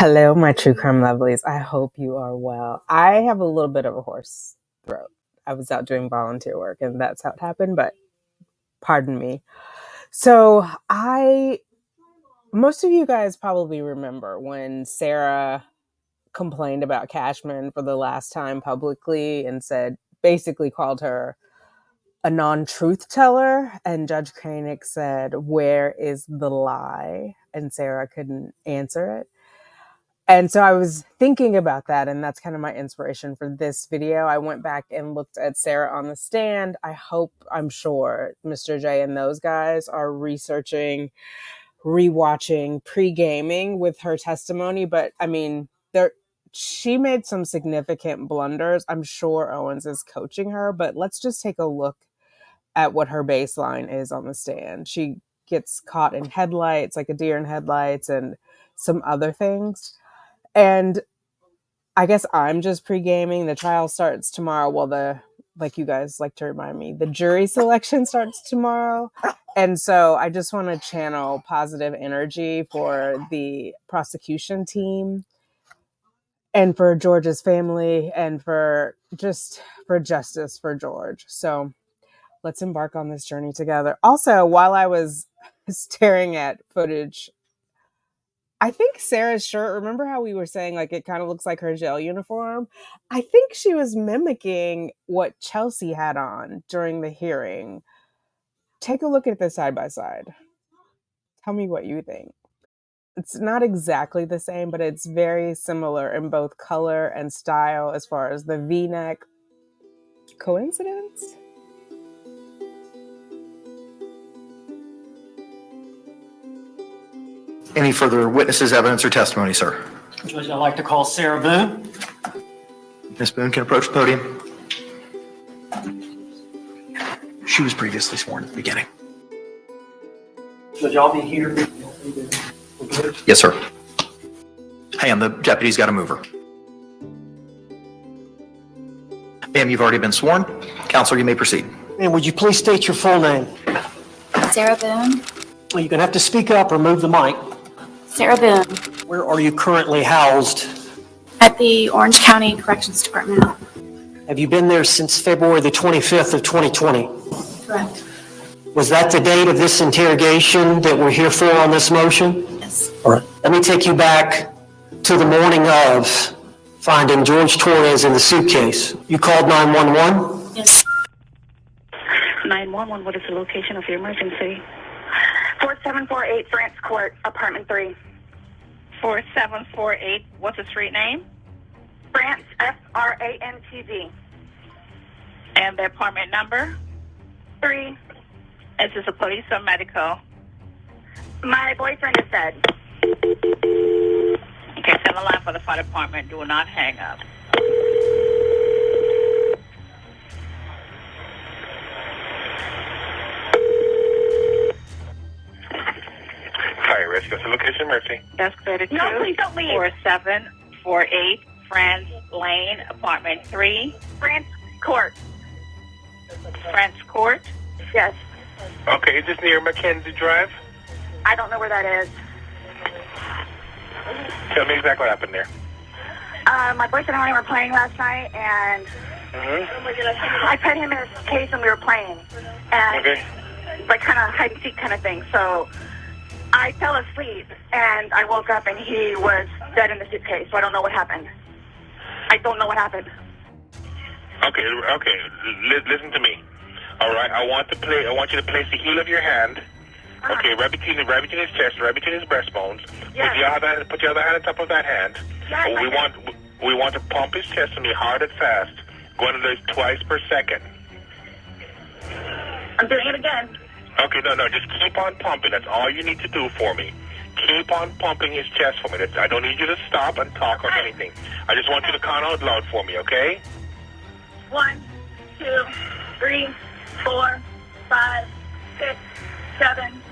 Hello, my true crime lovelies. I hope you are well. I have a little bit of a hoarse throat. I was out doing volunteer work and that's how it happened, but pardon me. So most of you guys probably remember when Sarah complained about Cashman for the last time publicly and basically called her a non-truth teller. And Judge Koenig said, "Where is the lie?" And Sarah couldn't answer it. And so I was thinking about that, and that's kind of my inspiration for this video. I went back and looked at Sarah on the stand. I'm sure Mr. J and those guys are researching, rewatching, pre-gaming with her testimony. But I mean, she made some significant blunders. I'm sure Owens is coaching her, but let's just take a look at what her baseline is on the stand. She gets caught in headlights, like a deer in headlights, and some other things. And I guess I'm just pre-gaming. The trial starts tomorrow. Well, like you guys like to remind me, the jury selection starts tomorrow. And so I just want to channel positive energy for the prosecution team and for George's family and for justice for George. So let's embark on this journey together. Also, while I was staring at footage, I think Sarah's shirt, remember how we were saying like it kind of looks like her jail uniform? I think she was mimicking what Chelsea had on during the hearing. Take a look at this side by side. Tell me what you think. It's not exactly the same, but it's very similar in both color and style as far as the V-neck. Coincidence? Any further witnesses, evidence, or testimony, sir? Judge, I'd like to call Sarah Boone. Ms. Boone can approach the podium. She was previously sworn at the beginning. Judge, I'll be here. Yes, sir. Hey, the deputy's got to move her. Ma'am, you've already been sworn. Counselor, you may proceed. And would you please state your full name? Sarah Boone. Well, you're going to have to speak up or move the mic. Sarah Boone. Where are you currently housed? At the Orange County Corrections Department. Have you been there since February the 25th of 2020? Correct. Was that the date of this interrogation that we're here for on this motion? Yes. All right. Let me take you back to the morning of finding George Torres in the suitcase. You called 911? Yes. 911, what is the location of your emergency? 4748 France Court, apartment 3. 4748, what's the street name? France, FRANTZ. And the apartment number? 3. Is this a police or medical? My boyfriend is dead. Okay, send a line for the fire department. Do not hang up. High risk. What's the location, Mercy? That's 32. No, please don't leave. 4748 France Lane, apartment 3. France Court. France Court. Yes. Okay, is this near Mackenzie Drive? I don't know where that is. Tell me exactly what happened there. My boyfriend and I were playing last night, and I put him in his case and we were playing. And Okay. like kind of hide and seek kind of thing. So I fell asleep, and I woke up, and he was dead in the suitcase. So I don't know what happened. I don't know what happened. Okay. Listen to me. All right. I want you to place the heel of your hand. Okay, right between his chest, right between his breastbones. Yes. Put your other hand on top of that hand. Yes, We want to pump his chest to me hard and fast, going to this twice per second. I'm doing it again. Okay, no, just keep on pumping. That's all you need to do for me. Keep on pumping his chest for me. I don't need you to stop and talk or anything. I just want you to count out loud for me, okay? 1, 2, 3, 4, 5, 6, 7,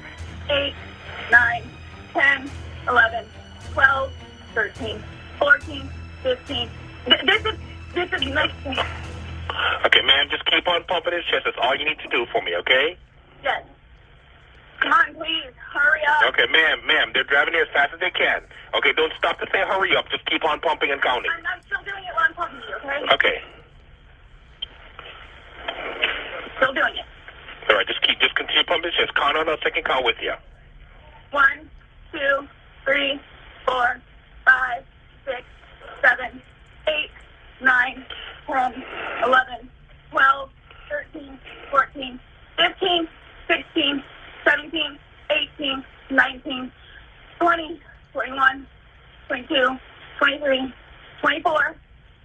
8, 9, 10, 11, 12, 13, 14, 15. This is nice. Okay, ma'am, just keep on pumping his chest. That's all you need to do for me, okay? Yes. Come on, please, hurry up. Okay, ma'am, they're driving here as fast as they can. Okay, don't stop to say hurry up. Just keep on pumping and counting. I'm still doing it while I'm talking to you, okay? Okay. Still doing it. All right, just continue pumping. Just count on a second count with you. 1, 2, 3, 4, 5, 6, 7, 8, 9, 10, 11, 12, 13, 14, 15, 16, 17, 18, 19, 20, 21, 22, 23, 24,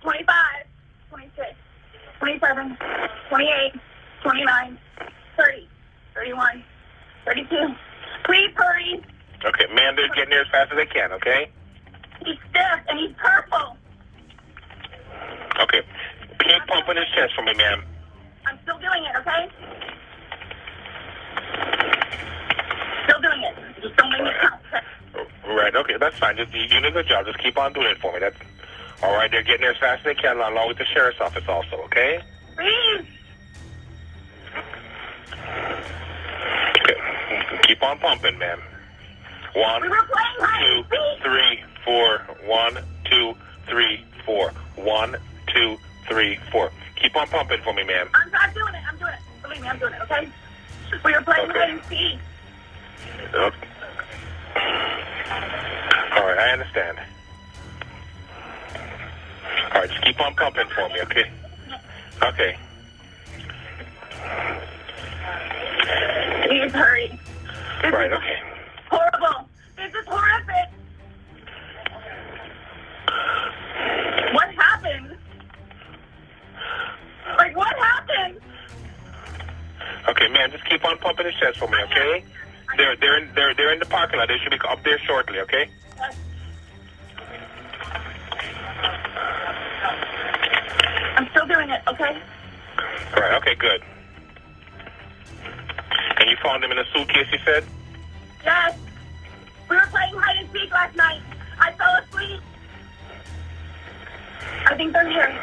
25, 26, 27, 28, 29, 30, 31, 32. Please hurry. Okay, ma'am, they're getting there as fast as they can, okay? He's stiff and he's purple. Okay. Keep pumping his chest for me, ma'am. I'm still doing it, okay? Still doing it. Just don't make me count. Right, okay, that's fine. Just you do a good job. Just keep on doing it for me. That's all right. They're getting there as fast as they can, along with the sheriff's office also, okay? Please. Okay. Keep on pumping, ma'am. 1, We were playing hide 2, and seek. 3, 4. 1, 2, 3, 4. 1, 2, 3, 4. Keep on pumping for me, ma'am. I'm doing it. I'm doing it. Believe me, I'm doing it, okay? We were playing hide and seek. Okay. All right, I understand. All right, just keep on pumping for me, okay? Okay. Please hurry. This Right, is okay. horrible. This is horrific. What happened? Like, what happened? Okay, ma'am, just keep on pumping his chest for me, okay? They're in the parking lot. They should be up there shortly, okay? I'm still doing it, okay? All right, okay, good. And you found them in a suitcase, you said? Yes. We were playing hide and seek last night. I fell asleep. I think they're here.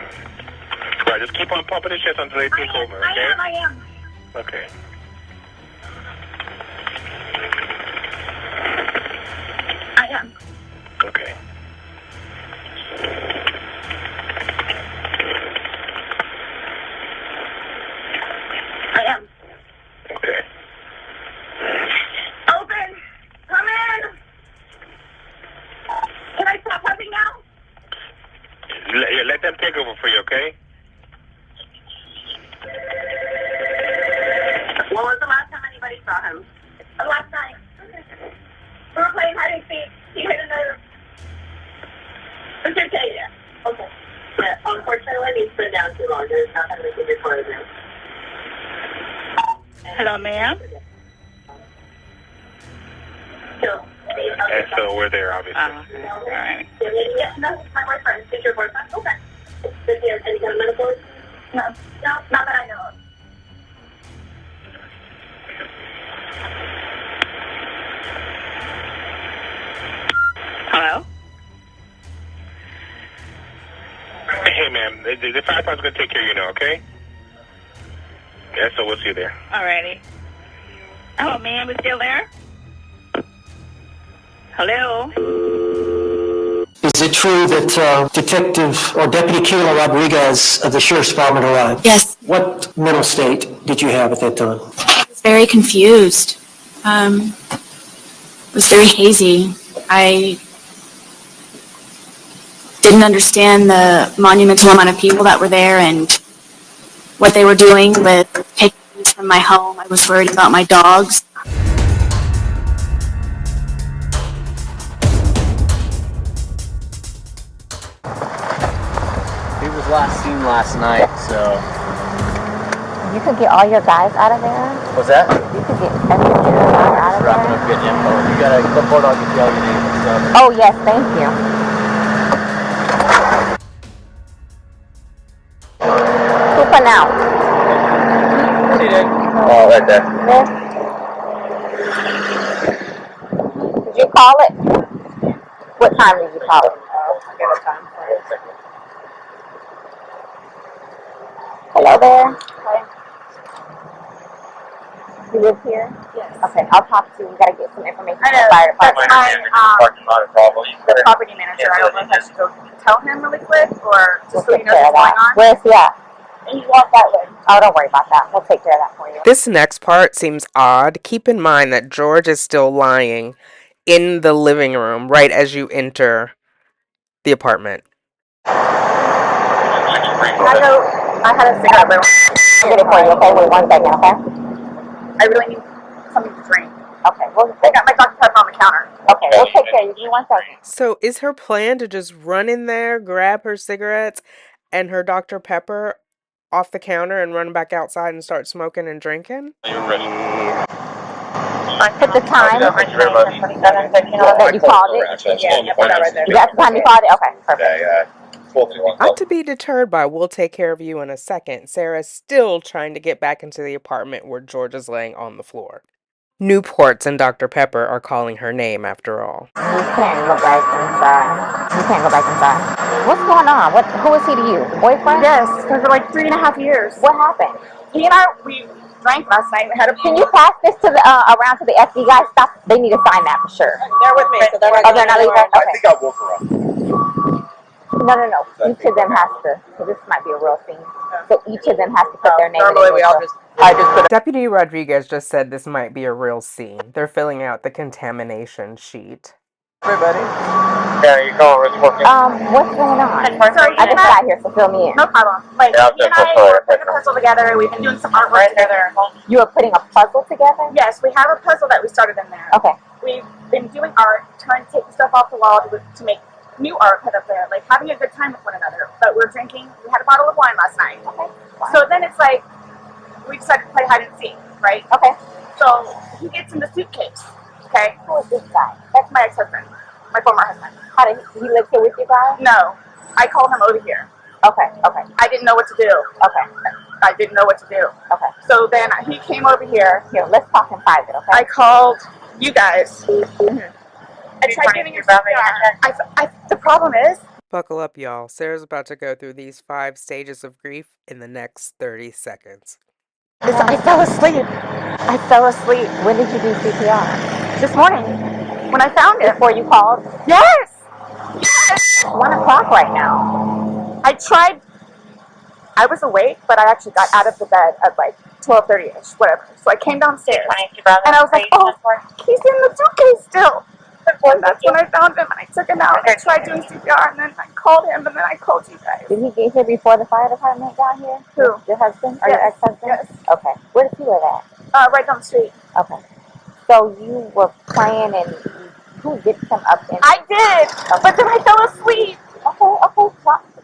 All right, just keep on pumping his chest until they take over, okay? I am. Okay. I am. Okay. I am. Okay. Open. Come in. Can I stop pumping now? Let them take over for you, okay? When was the last time anybody saw him? The last night. We were playing hide and seek. He hit another. It's okay, yeah. Okay. Yeah, unfortunately, he's been down too long. There's nothing we can do for him now. Hello, ma'am. And so we're there, obviously. All right. Yeah, no, my boyfriend. Is your boyfriend? Okay. Does he have any kind of medical? No. No, not that I know of. Hello? Hey, ma'am, the fire department's going to take care of you now, okay? Yeah, so we'll see you there. Alrighty. Hello, ma'am. You still there? Hello? Is it true that Detective or Deputy Kayla Rodriguez of the Sheriff's Department arrived? Yes. What mental state did you have at that time? I was very confused. It was very hazy. I didn't understand the monumental amount of people that were there and what they were doing with taking things from my home. I was worried about my dogs. He was last seen last night, so. You could get all your guys out of there. What's that? You could get every single guy out of Wrapping there. up getting info. If you got a clipboard, I'll get you all your names and stuff. Oh yes, thank you. Who for now? See you, Dave. Oh, right there. Miss? Did you call it? What time did you call it? Hello there. You live here? Yes. Okay, I'll talk to you. We gotta get some information I from know. the fire That's department. the property manager. I don't know if I should go tell him really quick or just so We'll he take knows care of what's going that. on. Where's he at? And you walk that way. Oh, don't worry about that. We'll take care of that for you. This next part seems odd. Keep in mind that George is still lying in the living room right as you enter the apartment. I had a cigarette, but I'll get it for you, okay? Wait 1 second, okay? I really need something to drink. Okay, I got my Dr. Pepper on the counter. okay, we'll take care of you. Give me 1 second. So is her plan to just run in there, grab her cigarettes and her Dr. Pepper off the counter and run back outside and start smoking and drinking? You're ready. Put the time Thank you very much. that you called it. Yeah, put that right there. That's the time you called it? Okay, perfect. Okay, Not to be deterred by we'll take care of you in a second. Sarah's still trying to get back into the apartment where George is laying on the floor. Newports and Dr. Pepper are calling her name after all. You can't go back inside. You can't go back inside. What's going on? Who is he to you? Boyfriend? Yes, because for like 3.5 years. What happened? He and we drank last night. We had a. Can you pass this to the around to the FD guys? Stop. They need to sign that for sure. They're with me, so they're Oh, they're not leaving? I Okay. think I'll walk around. No. Each of them has to. So this might be a real scene. So each of them has to put their name in. Normally we all just. I just put. Deputy Rodriguez just said this might be a real scene. They're filling out the contamination sheet. Everybody. Yeah, you call it working. What's going on? So I just got here, so fill me in. No problem. Like, Yeah, he and I were putting a puzzle together. We've been doing some artwork together. You are putting a puzzle together? Yes, we have a puzzle that we started in there. Okay. We've been doing art, trying to take the stuff off the wall to make new art put up there, like having a good time with one another. But we're drinking. We had a bottle of wine last night. Okay. So then it's like, we decided to play hide and seek, right? Okay. So he gets in the suitcase, okay? Who is this guy? That's my ex-husband, my former husband. How did he live here with you guys? No, I called him over here. Okay. I didn't know what to do. Okay. I didn't know what to do. Okay. So then he came over here. Here, let's talk in private, okay? I called you guys. I tried giving you CPR. The problem is, Buckle up, y'all. Sarah's about to go through these 5 stages of grief in the next 30 seconds. I fell asleep. When did you do CPR? This morning when I found it. Before you called? Yes. 1 o'clock right now. I tried. I was awake, but I actually got out of the bed at like 12:30ish, whatever. So I came downstairs, and I was like, "Oh, he's in the suitcase still." And that's when I found him, and I took him out. I tried doing CPR, and then I called him, and then I called you guys. Did he get here before the fire department got here? Who? Your husband or Yes. your ex-husband? Yes. Okay. Where does he live at? Right down the street. Okay. So you were playing and who did some up in? I did, but then I fell asleep. Okay.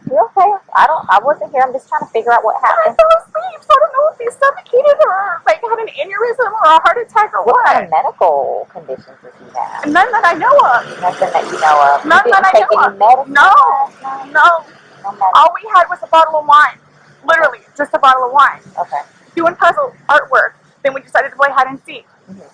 You're okay. I wasn't here. I'm just trying to figure out what I happened. fell asleep, so I don't know if he suffocated or like had an aneurysm or a heart attack or What what. kind of medical conditions does he have? None that I know of. Nothing that you know of. None You that I didn't take know any of. medicine No. last night? No. No medicine. All we had was a bottle of wine. Literally, just a bottle of wine. Okay. Doing puzzle artwork. Then we decided to play hide and seek. Mhm.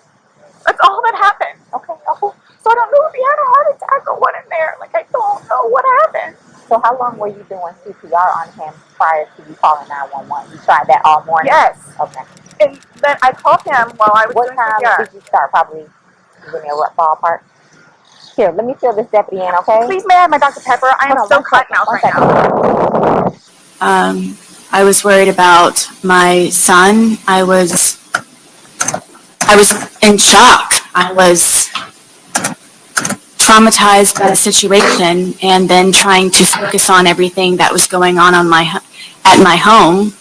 That's all that happened. Okay. So I don't know if he had a heart attack or what in there. Like, I don't know what happened. So how long were you doing CPR on him prior to you calling 911? You tried that all morning? Yes. Okay. And then I called him while I was What doing time CPR. did you start? Probably give me a rough ballpark. Here, let me fill this deputy in, okay? Please may I have my Dr. Pepper? I am Hold on, so one cotton second, mouth one right second. now. I was worried about my son. I was in shock. I was traumatized by the situation, and then trying to focus on everything that was going on at my home.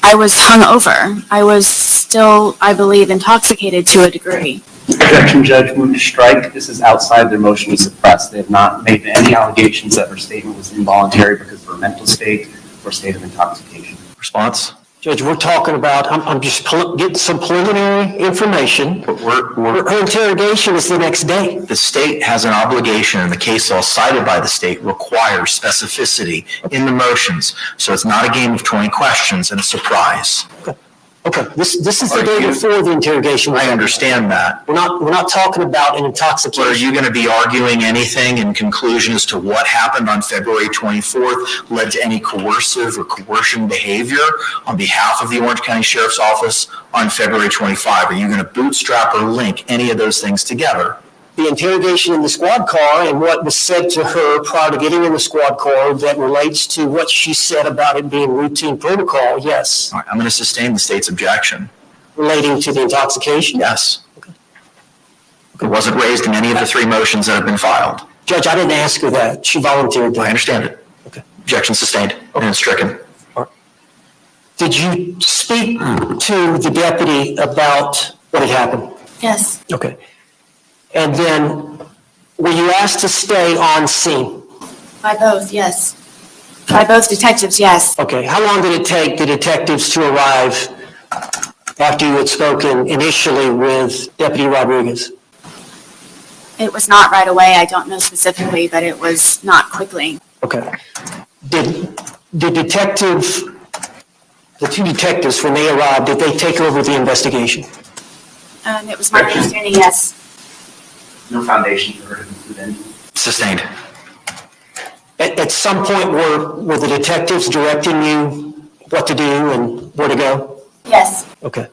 I was hungover. I was still, I believe, intoxicated to a degree. Objection, Judge. Move to strike. This is outside their motion to suppress. They have not made any allegations that her statement was involuntary because of her mental state or state of intoxication. Response? Judge, we're talking about, I'm just getting some preliminary information. Her interrogation is the next day. The state has an obligation, and the case law cited by the state requires specificity in the motions. So it's not a game of 20 questions and a surprise. Okay, this is the Are day you- before the interrogation. I understand that. We're not talking about an But are intoxication. you going to be arguing anything in conclusion as to what happened on February 24th led to any coercive or coercion behavior on behalf of the Orange County Sheriff's Office on February 25? Are you going to bootstrap or link any of those things together? The interrogation in the squad car and what was said to her prior to getting in the squad car that relates to what she said about it being routine protocol, yes. All right, I'm going to sustain the state's objection. Relating to the intoxication? Yes. It wasn't raised in any of the 3 motions that have been filed. Judge, I didn't ask her that. She volunteered I that. understand it. Okay. Objection sustained and it's stricken. Did you speak to the deputy about what had happened? Yes. Okay. And then, were you asked to stay on scene? By both, yes. By both detectives, yes. Okay, how long did it take the detectives to arrive after you had spoken initially with Deputy Rodriguez? It was not right away. I don't know specifically, but it was not quickly. Okay. Did the two detectives, when they arrived, did they take over the investigation? It was my understanding, yes. No foundation for her to conclude anything. Sustained. At some point, were the detectives directing you what to do and where to go? Yes. Okay.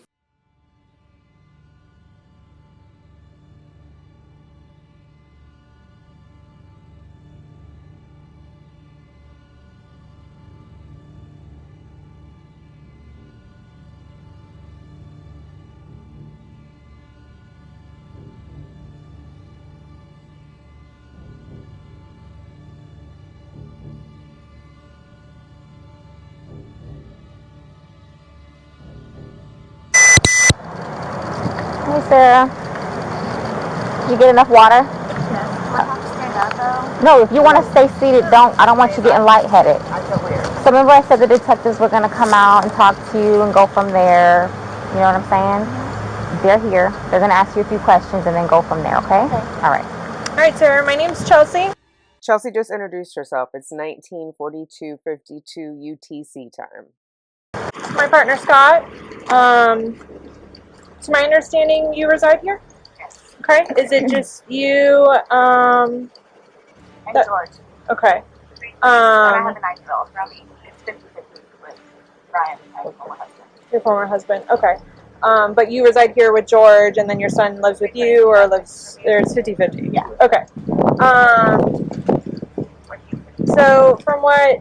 Hey, Sarah. You get enough water? No, if you want to stay seated, I don't want you getting lightheaded. So remember I said the detectives were going to come out and talk to you and go from there. You know what I'm saying? They're here. They're going to ask you a few questions and then go from there, okay? All right. All right, sir. My name's Chelsea. Chelsea just introduced herself. It's 19:42:52 UTC time. My partner, Scott. To my understanding, you reside here? Yes. Okay. Is it just you? And George. Okay. And I have a 9-year-old. Robbie. It's 50-50 with Ryan, my former husband. Your former husband. Okay. But you reside here with George, and then your son lives with you, or lives there's 50-50? Yeah. Okay. So from what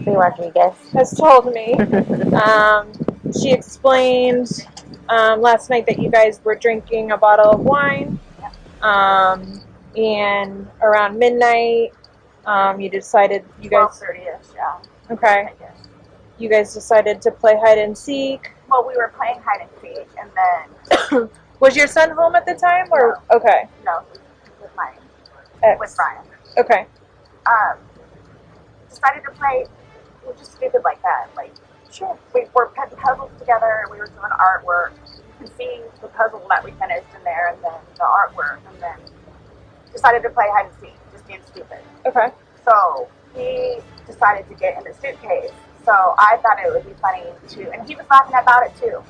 Rodriguez has told me, she explained last night that you guys were drinking a bottle of wine, and around midnight, you decided you guys. 12:30ish, yeah. Okay. You guys decided to play hide and seek. Well, we were playing hide and seek, and then Was your son home at the time, or okay? no, with my Ex. with Brian. Okay. Decided to play. We were just stupid like that. Like, sure, we were putting puzzles together. We were doing artwork. You can see the puzzle that we finished in there, and then the artwork, and then decided to play hide and seek, just being stupid. Okay. So he decided to get in the suitcase. So I thought it would be funny to, and he was laughing about it too,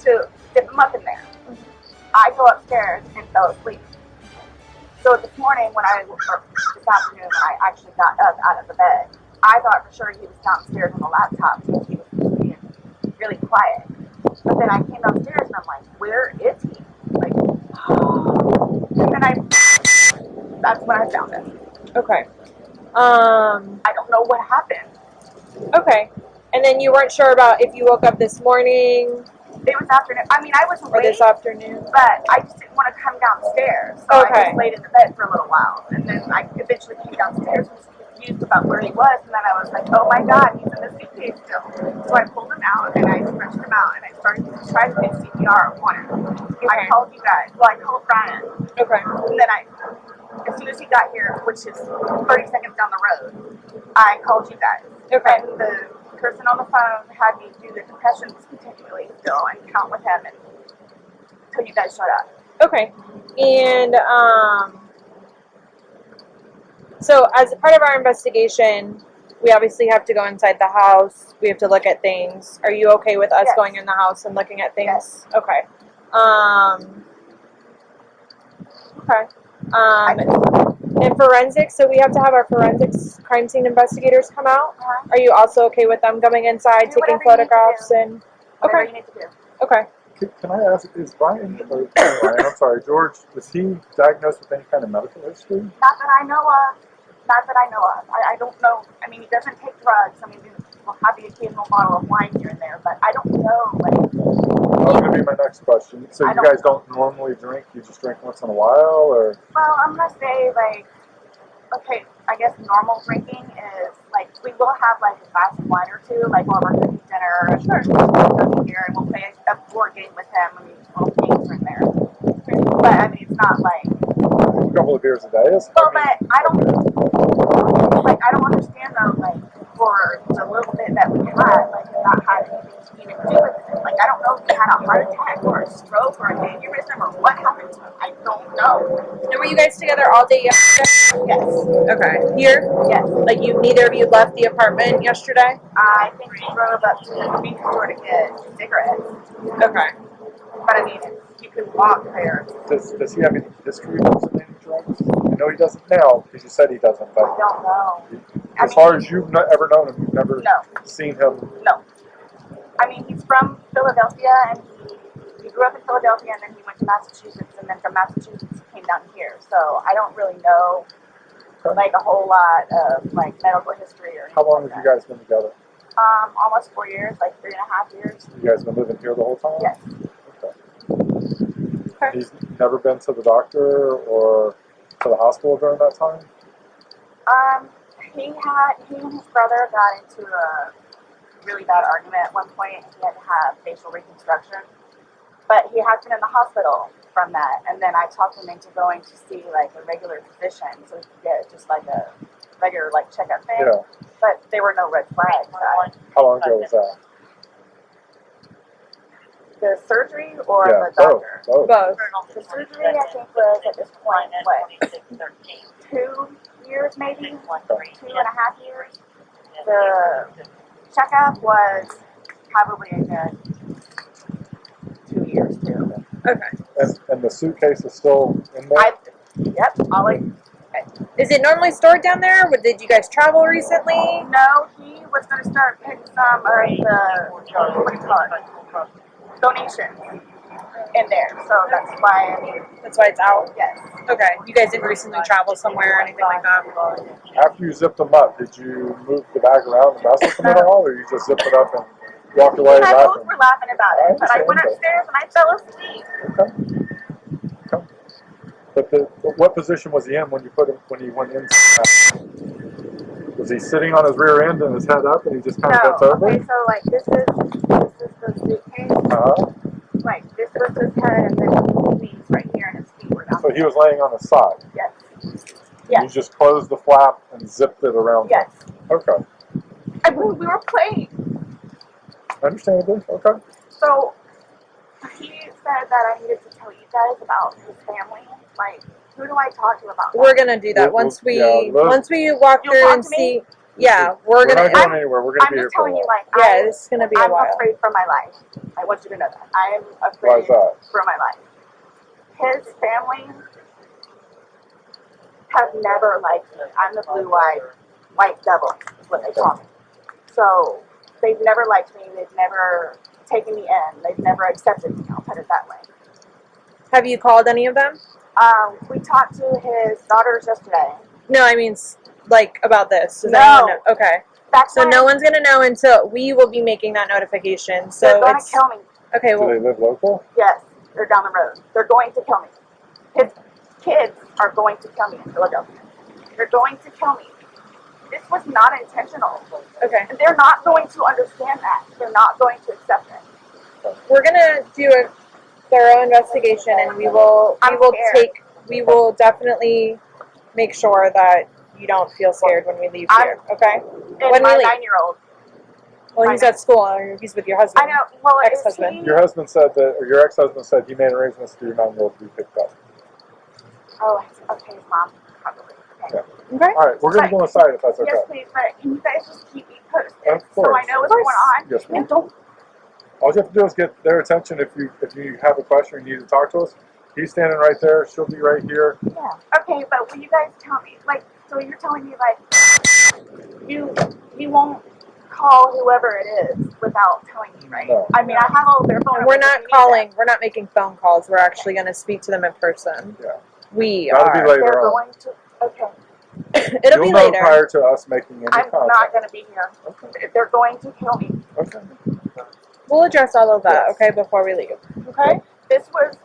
to dip him up in there. I go upstairs and fell asleep. So this morning or this afternoon when I actually got up out of the bed, I thought for sure he was downstairs on the laptop because he was being really quiet. But then I came downstairs and I'm like, where is he? Like, and then that's when I found him. Okay. I don't know what happened. Okay. And then you weren't sure about if you woke up this morning It was afternoon. I mean, I was or awake, this afternoon. but I just didn't want to come downstairs. So I Okay. just laid in the bed for a little while. And then I eventually came downstairs and was confused about where he was. And then I was like, oh my God, he's in the suitcase still. So I pulled him out and I stretched him out and I started to try to do CPR on him. I called you guys. Well, I called Brian. Okay. And then as soon as he got here, which is 30 seconds down the road, I called you guys. Okay. And the person on the phone had me do the compressions continually still and count with him until you guys showed up. Okay. And so as a part of our investigation, we obviously have to go inside the house. We have to look at things. Are you okay with us Yes. going in the house and looking at things? Yes. Okay. Okay. And forensics, so we have to have our forensics crime scene investigators come out. Are you also okay with them coming inside, Do taking whatever you need to photographs do. and Whatever okay. you need to do. Okay. Can I ask, is Brian, I'm sorry, George, is he diagnosed with any kind of medical history? Not that I know of. Not that I know of. I don't know. I mean, he doesn't take drugs. I mean, we'll have the occasional bottle of wine here and there, but I don't know. Like, That was going to be my next question. So you guys don't normally drink? You just drink once in a while, or? well, I'm gonna say like, okay, I guess normal drinking is like we will have like a glass of wine or two, like while we're cooking dinner. Sure. We'll come here and we'll play a board game with him. I mean, little games in there. But I mean, it's not like. A couple of beers a day is. Well, but I don't understand though, like, for the little bit that we had, like, not had anything to even do with it. Like, I don't know if he had a heart attack or a stroke or an aneurysm or what happened to him. I don't know. And were you guys together all day yesterday? Yes. Okay. Here? Yes. Like neither of you left the apartment yesterday? I think he drove up to the convenience store to get cigarettes. Okay. But I mean, you can walk there. Does he have any history of using any drugs? I know he doesn't now, because you said he doesn't, but. I don't know. As far as you've ever known him, you've never seen him? No. I mean, he's from Philadelphia, and he grew up in Philadelphia, and then he went to Massachusetts, and then from Massachusetts he came down here. So I don't really know, like, a whole lot of, like, medical history or anything. How long like have you guys been together? Almost 4 years, like 3.5 years. You guys been living here the whole time? Yes. Okay. He's never been to the doctor or to the hospital during that time? He and his brother got into a really bad argument at one point, and he had to have facial reconstruction. But he has been in the hospital from that, and then I talked him into going to see, like, a regular physician so he could get just, like, a regular, like, checkup thing. Yeah. But there were no red flags. How long ago was that? The surgery or Yeah, the doctor? Both. The surgery, I think, was at this point, what, 2 years maybe? 2.5 years. The checkup was probably a good 2 years too. Okay. And the suitcase is still in there? Yep. Is it normally stored down there? Did you guys travel recently? No, he was going to start putting some of the, what do you call it, donations in there. So that's why. That's why it's out? Yes. Okay. You guys didn't recently travel somewhere or anything like that? After you zipped them up, did you move the bag around and mess with them at all, or you just zipped it up and walked away? I both were laughing about it, but I went upstairs and I fell asleep. Okay. But what position was he in when he went in? Was he sitting on his rear end and his head up, and he just kind of bent over? Okay, so like this is the suitcase. Like this was his head, and then his knees right here, and his feet were down. So he was laying on his side. Yes. Yes. You just closed the flap and zipped it around. Yes. Okay. I mean, we were playing. Understandably. Okay. So he said that I needed to tell you guys about his family. Like, who do I talk to about that? We're gonna do that once we walk through and see. Yeah, we're not going anywhere. We're gonna be here for a while. I'm just telling you, like, this is gonna be a I'm while. afraid for my life. I want you to know that. I am afraid for my life. His family have never liked me. I'm the blue-eyed white devil, is what they call me. So they've never liked me. They've never taken me in. They've never accepted me. I'll put it that way. Have you called any of them? We talked to his daughters yesterday. No, I mean, like, about this. Does No. anyone know? Okay. That's so no one's gonna know until we will be making that notification. So they're gonna kill me. Okay. Do they live local? Yes, they're down the road. They're going to kill me. His kids are going to kill me in Philadelphia. They're going to kill me. This was not intentional. Okay. And they're not going to understand that. They're not going to accept it. We're gonna do a thorough investigation, and we will definitely make sure that you don't feel scared when we leave here. Okay. And When my we leave. 9-year-old. Well, he's at school. He's with your husband. I know. Well, ex-husband. Your husband said that, or your ex-husband said he made arrangements for your 9-year-old to be picked up. Oh, okay, his mom, probably. Okay. Yeah. Okay. All right, we're gonna go inside if that's okay. Yes, please, but can you guys just keep me posted Of so course. I know what's going on? Yes, ma'am. And don't. All you have to do is get their attention if you have a question or you need to talk to us. He's standing right there. She'll be right here. Yeah. Okay, but will you guys tell me, like, so you're telling me, like, you won't call whoever it is without telling me, right? No. I mean, I have all their phone numbers. We're not calling. We're not making phone calls. We're actually going to speak to them in person. Yeah. We That'll are. be later They're on. going to. Okay. It'll You'll be know later. prior to us making any I'm contact. not going to be here. Okay. They're going to kill me. Okay. We'll address all of that, Yes. okay, before we leave. Okay. This was.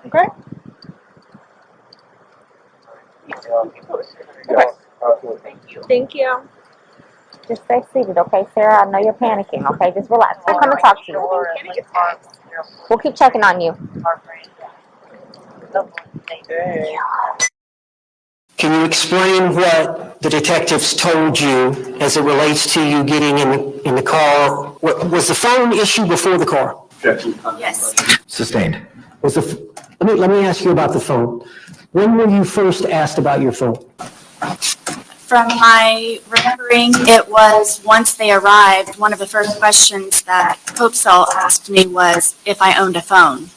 Okay. Yes, absolutely. Thank you. Thank you. Just stay seated, okay, Sarah? I know you're panicking, okay? Just relax. We'll come and talk to you. We'll keep checking on you. Can you explain what the detectives told you as it relates to you getting in the car? Was the phone issue before the car? Yes. Sustained. Let me ask you about the phone. When were you first asked about your phone? From my remembering, it was once they arrived, one of the first questions that Hopesall asked me was if I owned a phone.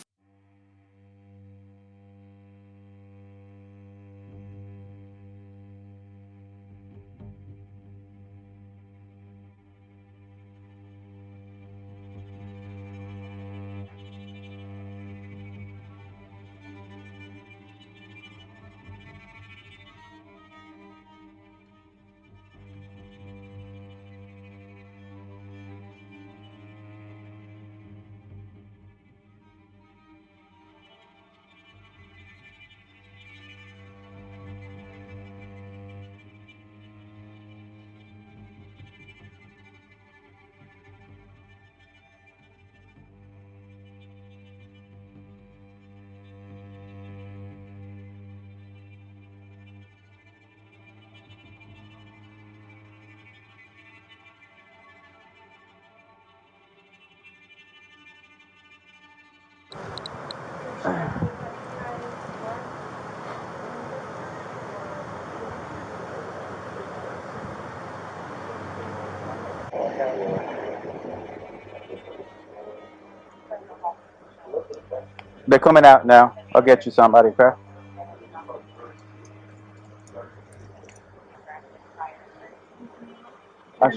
They're coming out now. I'll get you somebody, okay?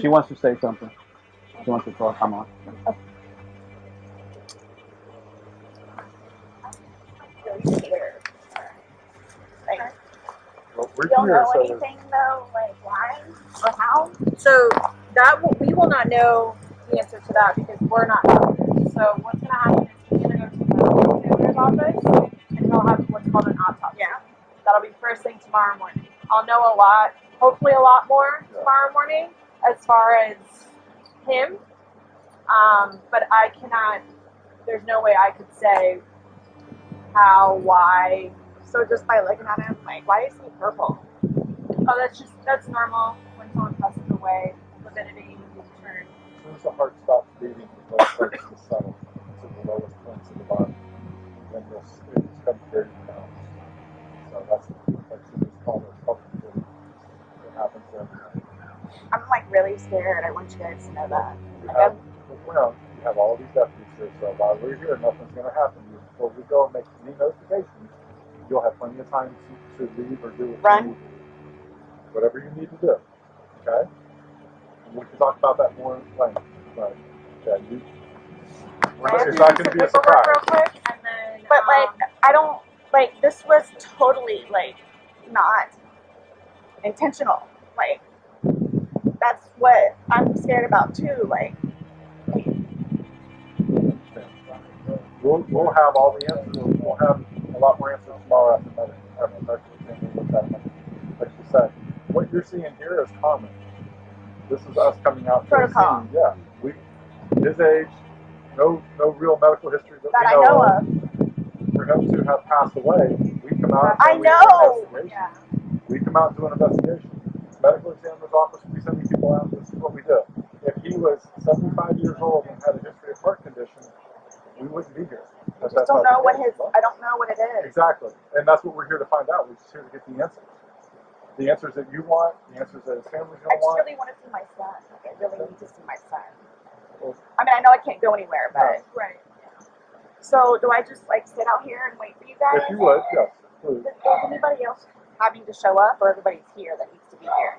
She wants to say something. She wants to talk. Come on. Well, we're You don't here, know so anything though, like why or how? So we will not know the answer to that because we're not doctors. So what's going to happen is he's going to go to the examiner's office and he'll have what's called an autopsy. Yeah. That'll be first thing tomorrow morning. I'll know a lot, hopefully a lot more tomorrow morning as far as him. But I cannot. There's no way I could say how, why. So just by looking at him, like why is he purple? Oh, that's normal when someone passes away. Lividity turn. as soon as the heart stops beating, the blood starts to settle to the lowest points of the body. Then it becomes very pronounced. So that's called a public. It happens every night. I'm like really scared. I want you guys to know that. You have all these deputies here, so while we're here, nothing's going to happen to you. Before we go and make any notifications, you'll have plenty of time to leave or do whatever you need to do. Okay? And we can talk about that more in length. But it's not going to be a surprise. Real quick, and then, but like I don't like this was totally like not intentional. Like that's what I'm scared about too. Like We'll have all the answers. We'll have a lot more answers tomorrow after medical exam. Like you said, what you're seeing here is common. This is us coming out to a scene. Yeah, his age, no real medical history that we know of. For him to have passed away, we come out. I know. Yeah. We come out and do an investigation. Medical examiner's office, we send these people out. This is what we do. If he was 75 years old and had a history of heart condition, we wouldn't be here. I just don't know what I don't know what it is. Exactly, and that's what we're here to find out. We're just here to get the answers. The answers that you want, the answers that his family's I gonna just want. really want to see my son. Like, I really need to see my son. I mean, I know I can't go anywhere, but Right. so do I just like sit out here and wait for you guys? If you would, yes, please. Is anybody else having to show up, or everybody's here that needs to be here?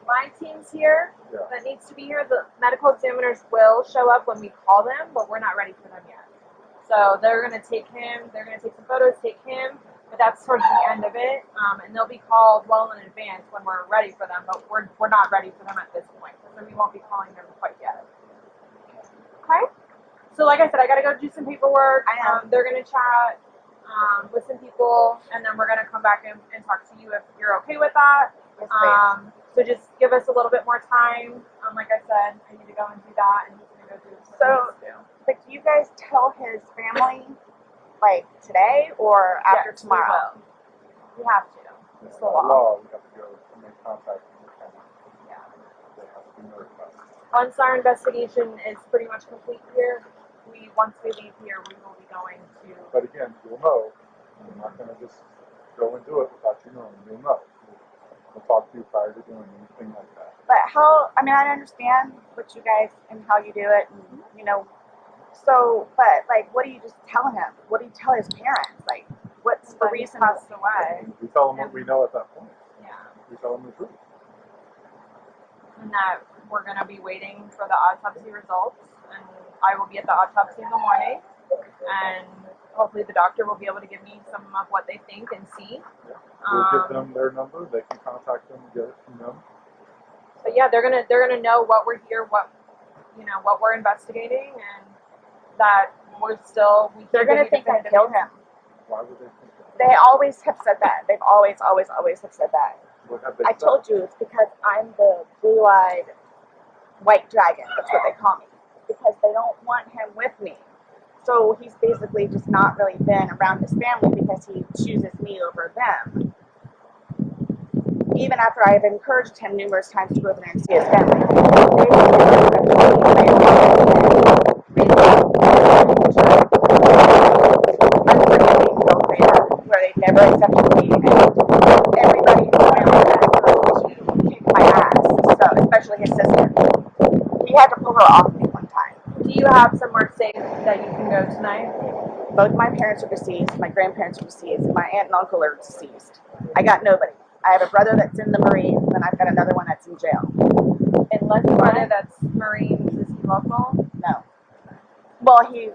My team's here Yeah. that needs to be here. The medical examiners will show up when we call them, but we're not ready for them yet. So they're going to take him, they're going to take some photos, take him, but that's towards the end of it. And they'll be called well in advance when we're ready for them, but we're not ready for them at this point. So we won't be calling them quite yet. Okay? So like I said, I got to go do some paperwork. They're going to chat with some people, and then we're going to come back and talk to you if you're okay with that. Yes, please. So just give us a little bit more time. Like I said, I need to go and do that, and he's going to go do what he needs to do. But do you guys tell his family like today or after Yes, tomorrow? We have to. It's the By law. law, we have to go and make contact with the family. Yeah. They have to be notified. Once our investigation is pretty much complete here, once we leave here, we will be going to. But again, you'll know. We're not gonna just go and do it without you knowing. You'll know. We'll talk to you prior to doing anything like that. But I understand what you guys and how you do it, and so, but like, what do you just tell him? What do you tell his parents? Like, what's the reason? Passed away. We tell them what we know at that point. Yeah. We tell them the truth. And that we're going to be waiting for the autopsy results, and I will be at the autopsy in the morning, and hopefully the doctor will be able to give me some of what they think and see. We'll give them their number. They can contact them and get it from them. But yeah, they're gonna know what we're here, what we're investigating, and that They're gonna think I killed him. Why would they think that? They always have said that. They've always have said that. What have they I said? told you it's because I'm the blue-eyed white dragon. That's what they call me. Because they don't want him with me. So he's basically just not really been around his family because he chooses me over them. Even after I've encouraged him numerous times to go over there and see his family. Where they've never accepted me, and everybody in the family has come to kick my ass. So, especially his sister. He had to pull her off me one time. Do you have somewhere safe that you can go tonight? Both my parents are deceased, my grandparents are deceased, and my aunt and uncle are deceased. I got nobody. I have a brother that's in the Marines, and I've got another one that's in jail. Unless the brother that's Marines, is he local? No. Well, he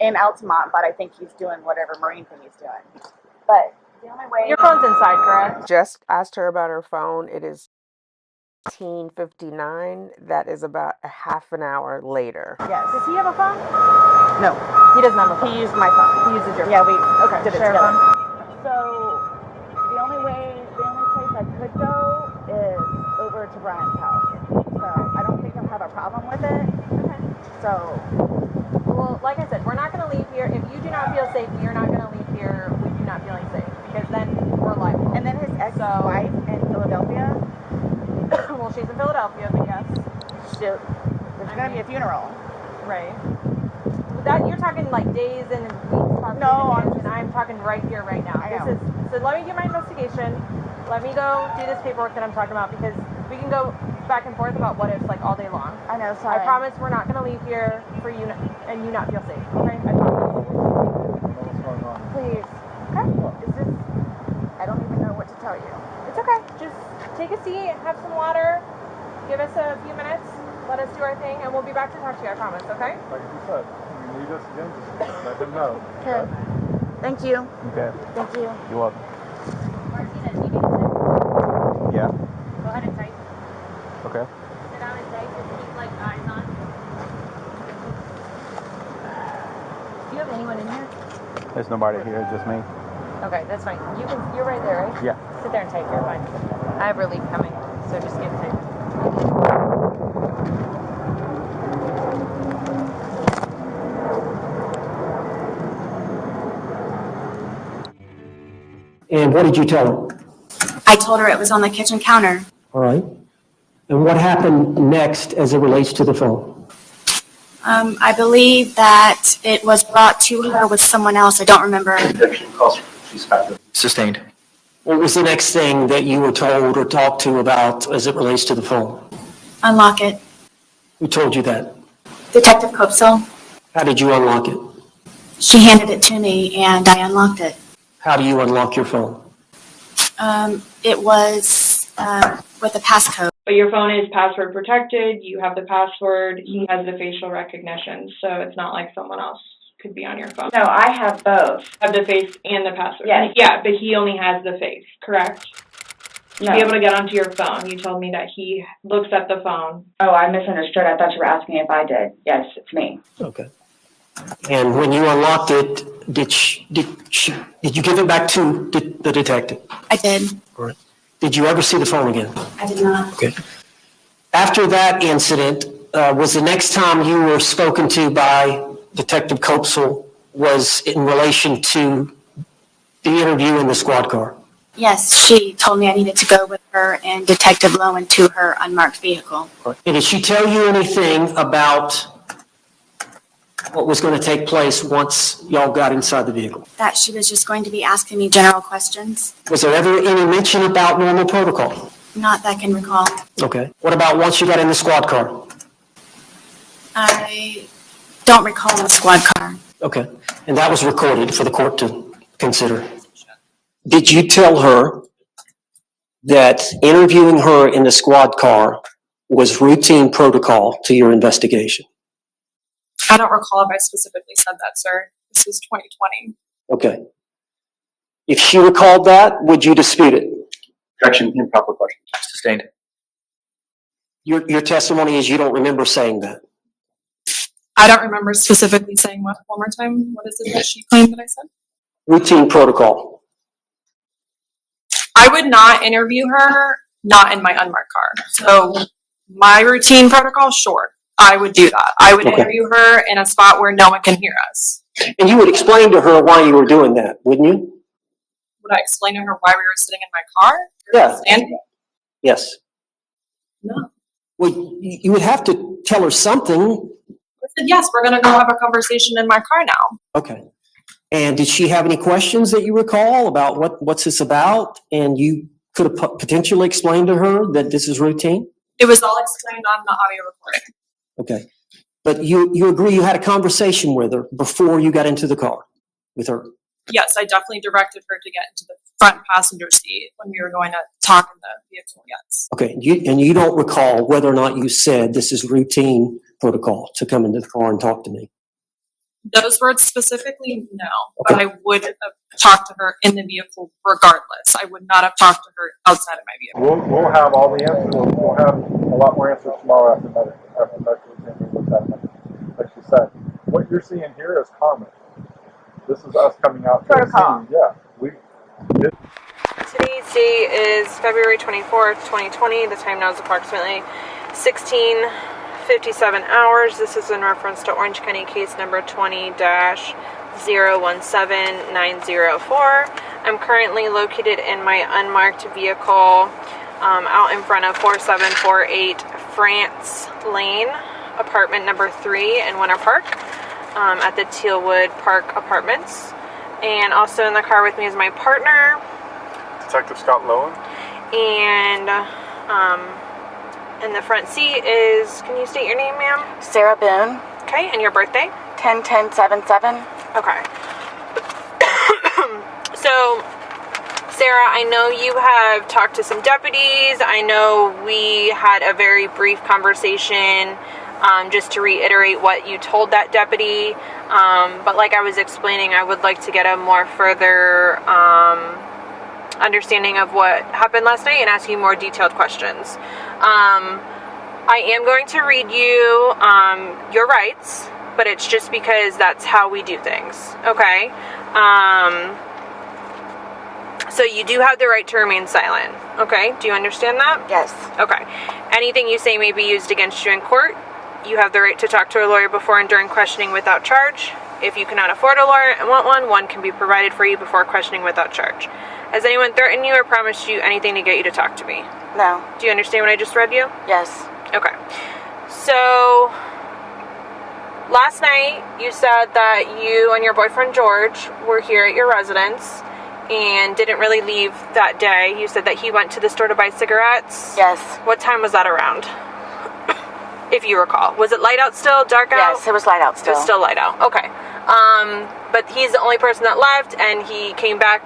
in Altamont, but I think he's doing whatever Marine thing he's doing. But the only way... Your phone's inside, correct? Just asked her about her phone. It is 18:59. That is about a half an hour later. Yes. Does he have a phone? No. He doesn't have a phone. He used my phone. He uses your phone. Yeah, we Okay, did it share a together. phone. So, the only place I could go is over to Brian's house. So, I don't think he'll have a problem with it. Okay. So, Well, like I said, we're not going to leave here. If you do not feel safe, we are not going to leave here with you not feeling safe, because then we're liable. and then his ex-wife in Philadelphia, Well, she's in Philadelphia, but yes. there's going to be a funeral. Right. But that you're talking like days and weeks, possibly No, even years, and I'm talking right here, right now. I know. So let me do my investigation. Let me go do this paperwork that I'm talking about, because we can go back and forth about what ifs like all day long. I know, sorry. I promise we're not going to leave here for you and you not feel safe. Okay? I promise. What's going on? Please. Okay. Is this... I don't even know what to tell you. It's okay. Just take a seat, have some water, give us a few minutes, let us do our thing, and we'll be back to talk to you, I promise, okay? Like you said, if you need us again, just let them know. Okay. Thank you. Okay. Thank you. You're welcome. Martina, do you need to Yeah. go ahead and type? Okay. Sit down and type and keep like eyes on. Do you have anyone in here? There's nobody here, just me. Okay, that's fine. You're right there, right? Yeah. Sit there and type, you're fine. I have relief coming, so just get type. And what did you tell her? I told her it was on the kitchen counter. All right. And what happened next as it relates to the phone? I believe that it was brought to her with someone else. I don't remember. Sustained. What was the next thing that you were told or talked to about as it relates to the phone? Unlock it. Who told you that? Detective Copesel, How did you unlock it? she handed it to me and I unlocked it. How do you unlock your phone? It was with a passcode. But your phone is password protected, you have the password, he has the facial recognition, so it's not like someone else could be on your phone. No, I have both. Have the face and the password? Yes. Yeah, but he only has the face, correct? To No. be able to get onto your phone, you told me that he looks at the phone. Oh, I misunderstood. I thought you were asking if I did. Yes, it's me. Okay. And when you unlocked it, did you give it back to the detective? I did. All right. Did you ever see the phone again? I did not. Okay. After that incident, was the next time you were spoken to by Detective Copesel was in relation to the interview in the squad car? Yes, she told me I needed to go with her and Detective Lowen to her unmarked vehicle. And did she tell you anything about what was going to take place once y'all got inside the vehicle? That she was just going to be asking me general questions. Was there ever any mention about normal protocol? Not that I can recall. Okay. What about once you got in the squad car? I don't recall the squad car. Okay. And that was recorded for the court to consider. Did you tell her that interviewing her in the squad car was routine protocol to your investigation? I don't recall if I specifically said that, sir. This is 2020. Okay. If she recalled that, would you dispute it? Objection, improper question. Sustained. Your testimony is you don't remember saying that. I don't remember specifically saying what. One more time. What is it that she claimed that I said? Routine protocol. I would not interview her not in my unmarked car. So my routine protocol, sure, I would do that. I would interview her in a spot where no one can hear us. And you would explain to her why you were doing that, wouldn't you? Would I explain to her why we were sitting in my car? Yeah. Standing? Yes. No. Well, you would have to tell her something. I said, yes, we're going to go have a conversation in my car now. Okay. And did she have any questions that you recall about what's this about? And you could have potentially explained to her that this is routine? It was all explained on the audio recording. Okay. But you agree you had a conversation with her before you got into the car with her? Yes, I definitely directed her to get into the front passenger seat when we were going to talk in the vehicle, yes. Okay. And you don't recall whether or not you said this is routine protocol to come into the car and talk to me? Those words specifically, no. Okay. But I would have talked to her in the vehicle regardless. I would not have talked to her outside of my vehicle. We'll have all the answers. We'll have a lot more answers tomorrow after medical exam. We looked at them. Like she said, what you're seeing here is common. This is us coming out to the scene. Yeah. Today's date is February 24th, 2020. The time now is approximately 16:57 hours. This is in reference to Orange County case number 20-017904. I'm currently located in my unmarked vehicle out in front of 4748 France Lane, apartment number 3 in Winter Park at the Tealwood Park Apartments. And also in the car with me is my partner, Detective Scott Lowen. And in the front seat is, can you state your name, ma'am? Sarah Boone, Okay, and your birthday? 10-10-77. Okay. So, Sarah, I know you have talked to some deputies. I know we had a very brief conversation just to reiterate what you told that deputy. But like I was explaining, I would like to get a more further understanding of what happened last night and ask you more detailed questions. I am going to read you your rights, but it's just because that's how we do things, okay? So you do have the right to remain silent, okay? Do you understand that? Yes. Okay. Anything you say may be used against you in court. You have the right to talk to a lawyer before and during questioning without charge. If you cannot afford a lawyer and want one can be provided for you before questioning without charge. Has anyone threatened you or promised you anything to get you to talk to me? No. Do you understand what I just read you? Yes. Okay. So, last night you said that you and your boyfriend George were here at your residence and didn't really leave that day. You said that he went to the store to buy cigarettes. Yes. What time was that around? If you recall. Was it light out still? Dark out? Yes, it was light out still. It was still light out. Okay. But he's the only person that left, and he came back.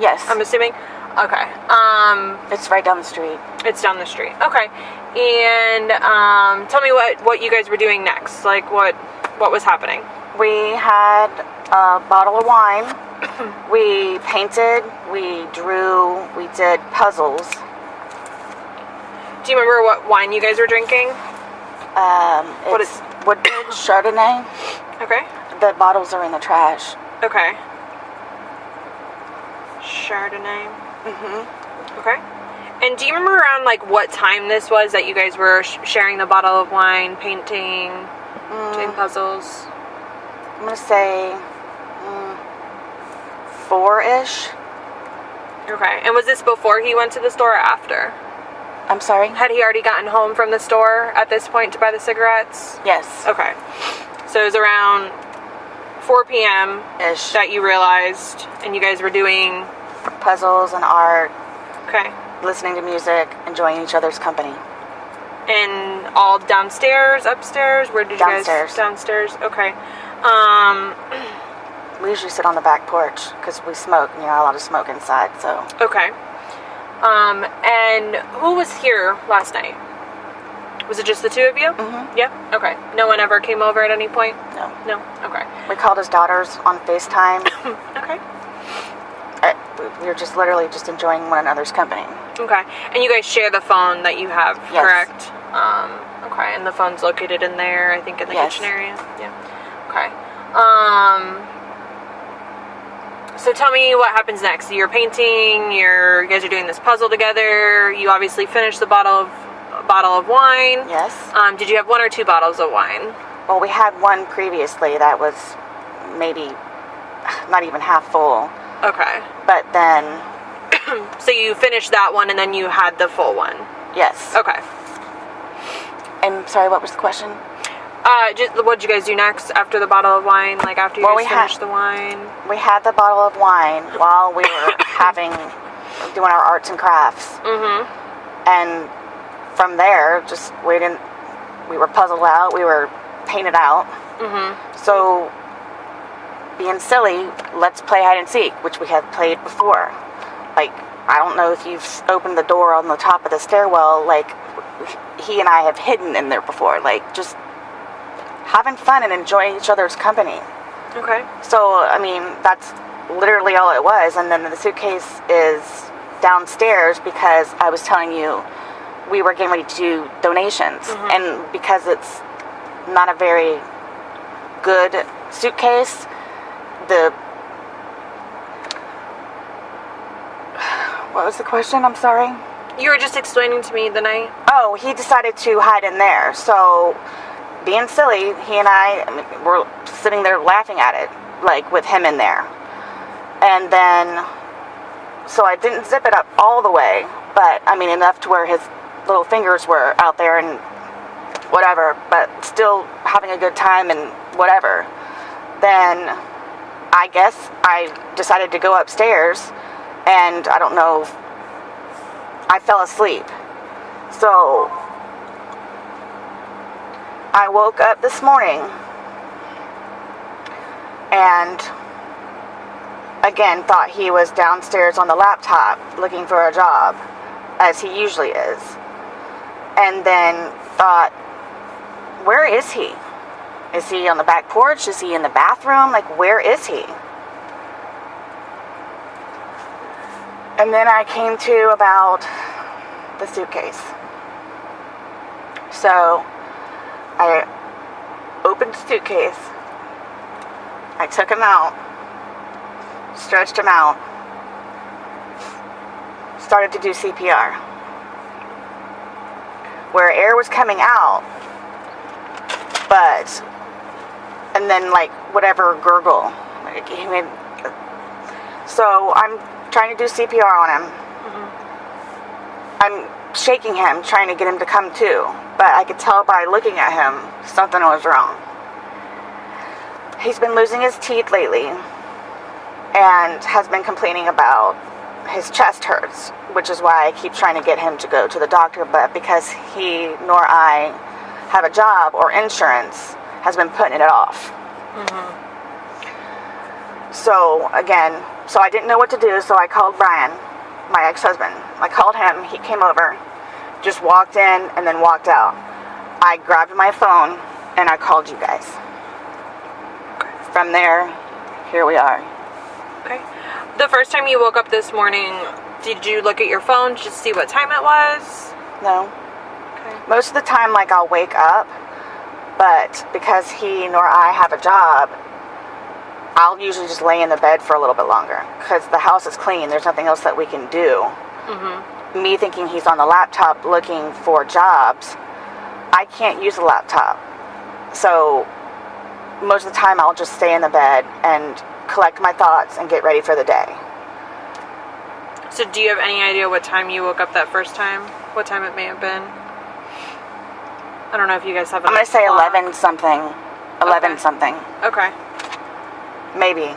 Yes. I'm assuming. Okay. It's right down the street. It's down the street. Okay. And tell me what you guys were doing next. Like what was happening? We had a bottle of wine. We painted. We drew. We did puzzles. Do you remember what wine you guys were drinking? It's Woodbridge Chardonnay. Okay. The bottles are in the trash. Okay. Chardonnay. Okay. And do you remember around like what time this was that you guys were sharing the bottle of wine, painting, doing puzzles? I'm gonna say 4-ish. Okay. And was this before he went to the store or after? I'm sorry? Had he already gotten home from the store at this point to buy the cigarettes? Yes. Okay. So it was around 4 p.m. ish that you realized, and you guys were doing puzzles and art. Okay. Listening to music, enjoying each other's company. And all downstairs, upstairs? Where did you guys? Downstairs. Okay. We usually sit on the back porch because we smoke, and you're not allowed to smoke inside. So. Okay. And who was here last night? Was it just the two of you? Mm-hmm. Yeah. Okay. No one ever came over at any point? No. No. Okay. We called his daughters on FaceTime. Okay. We were just literally just enjoying one another's company. Okay. And you guys share the phone that you have, yes. correct? Okay. And the phone's located in there, I think, in the yes. kitchen area? Yeah. Okay. So tell me what happens next. You're painting, you guys are doing this puzzle together. You obviously finished the bottle of wine. Yes. Did you have 1 or 2 bottles of wine? Well, we had one previously that was maybe not even half full. Okay. But then... So you finished that one and then you had the full one? Yes. Okay. And sorry, what was the question? What did you guys do next after the bottle of wine? Like after you guys finished the wine? We had the bottle of wine while we were doing our arts and crafts. Mm-hmm. And from there, we were puzzled out, we were painted out. Mm-hmm. So, being silly, let's play hide and seek, which we had played before. Like, I don't know if you've opened the door on the top of the stairwell, like, he and I have hidden in there before. Like, just having fun and enjoying each other's company. Okay. So, I mean, that's literally all it was. And then the suitcase is downstairs because I was telling you we were getting ready to do donations. Mm-hmm. And because it's not a very good suitcase, what was the question? I'm sorry. You were just explaining to me the night. Oh, he decided to hide in there. So, being silly, he and I were sitting there laughing at it, like with him in there. And then, so I didn't zip it up all the way, but I mean enough to where his little fingers were out there and whatever, but still having a good time and whatever. Then I guess I decided to go upstairs, and I don't know, I fell asleep. So I woke up this morning and again thought he was downstairs on the laptop looking for a job, as he usually is. And then thought, where is he? Is he on the back porch? Is he in the bathroom? Like, where is he? And then I came to about the suitcase. So I opened the suitcase. I took him out, stretched him out, started to do CPR. Where air was coming out, and then like whatever gurgle. So I'm trying to do CPR on him. Mm-hmm. I'm shaking him, trying to get him to come to, but I could tell by looking at him something was wrong. He's been losing his teeth lately, and has been complaining about his chest hurts, which is why I keep trying to get him to go to the doctor, but because he nor I have a job or insurance, has been putting it off. So again, so I didn't know what to do, so I called Brian, my ex-husband. I called him, he came over, just walked in and then walked out. I grabbed my phone and I called you guys. From there, here we are. Okay. The first time you woke up this morning, did you look at your phone just to see what time it was? No. Okay. Most of the time, like, I'll wake up, but because he nor I have a job, I'll usually just lay in the bed for a little bit longer because the house is clean. There's nothing else that we can do. Me thinking he's on the laptop looking for jobs, I can't use the laptop. So most of the time I'll just stay in the bed and collect my thoughts and get ready for the day. So do you have any idea what time you woke up that first time? What time it may have been? I don't know if you guys have I'm going to say clock. 11 something. 11 Okay. something. Okay. Maybe.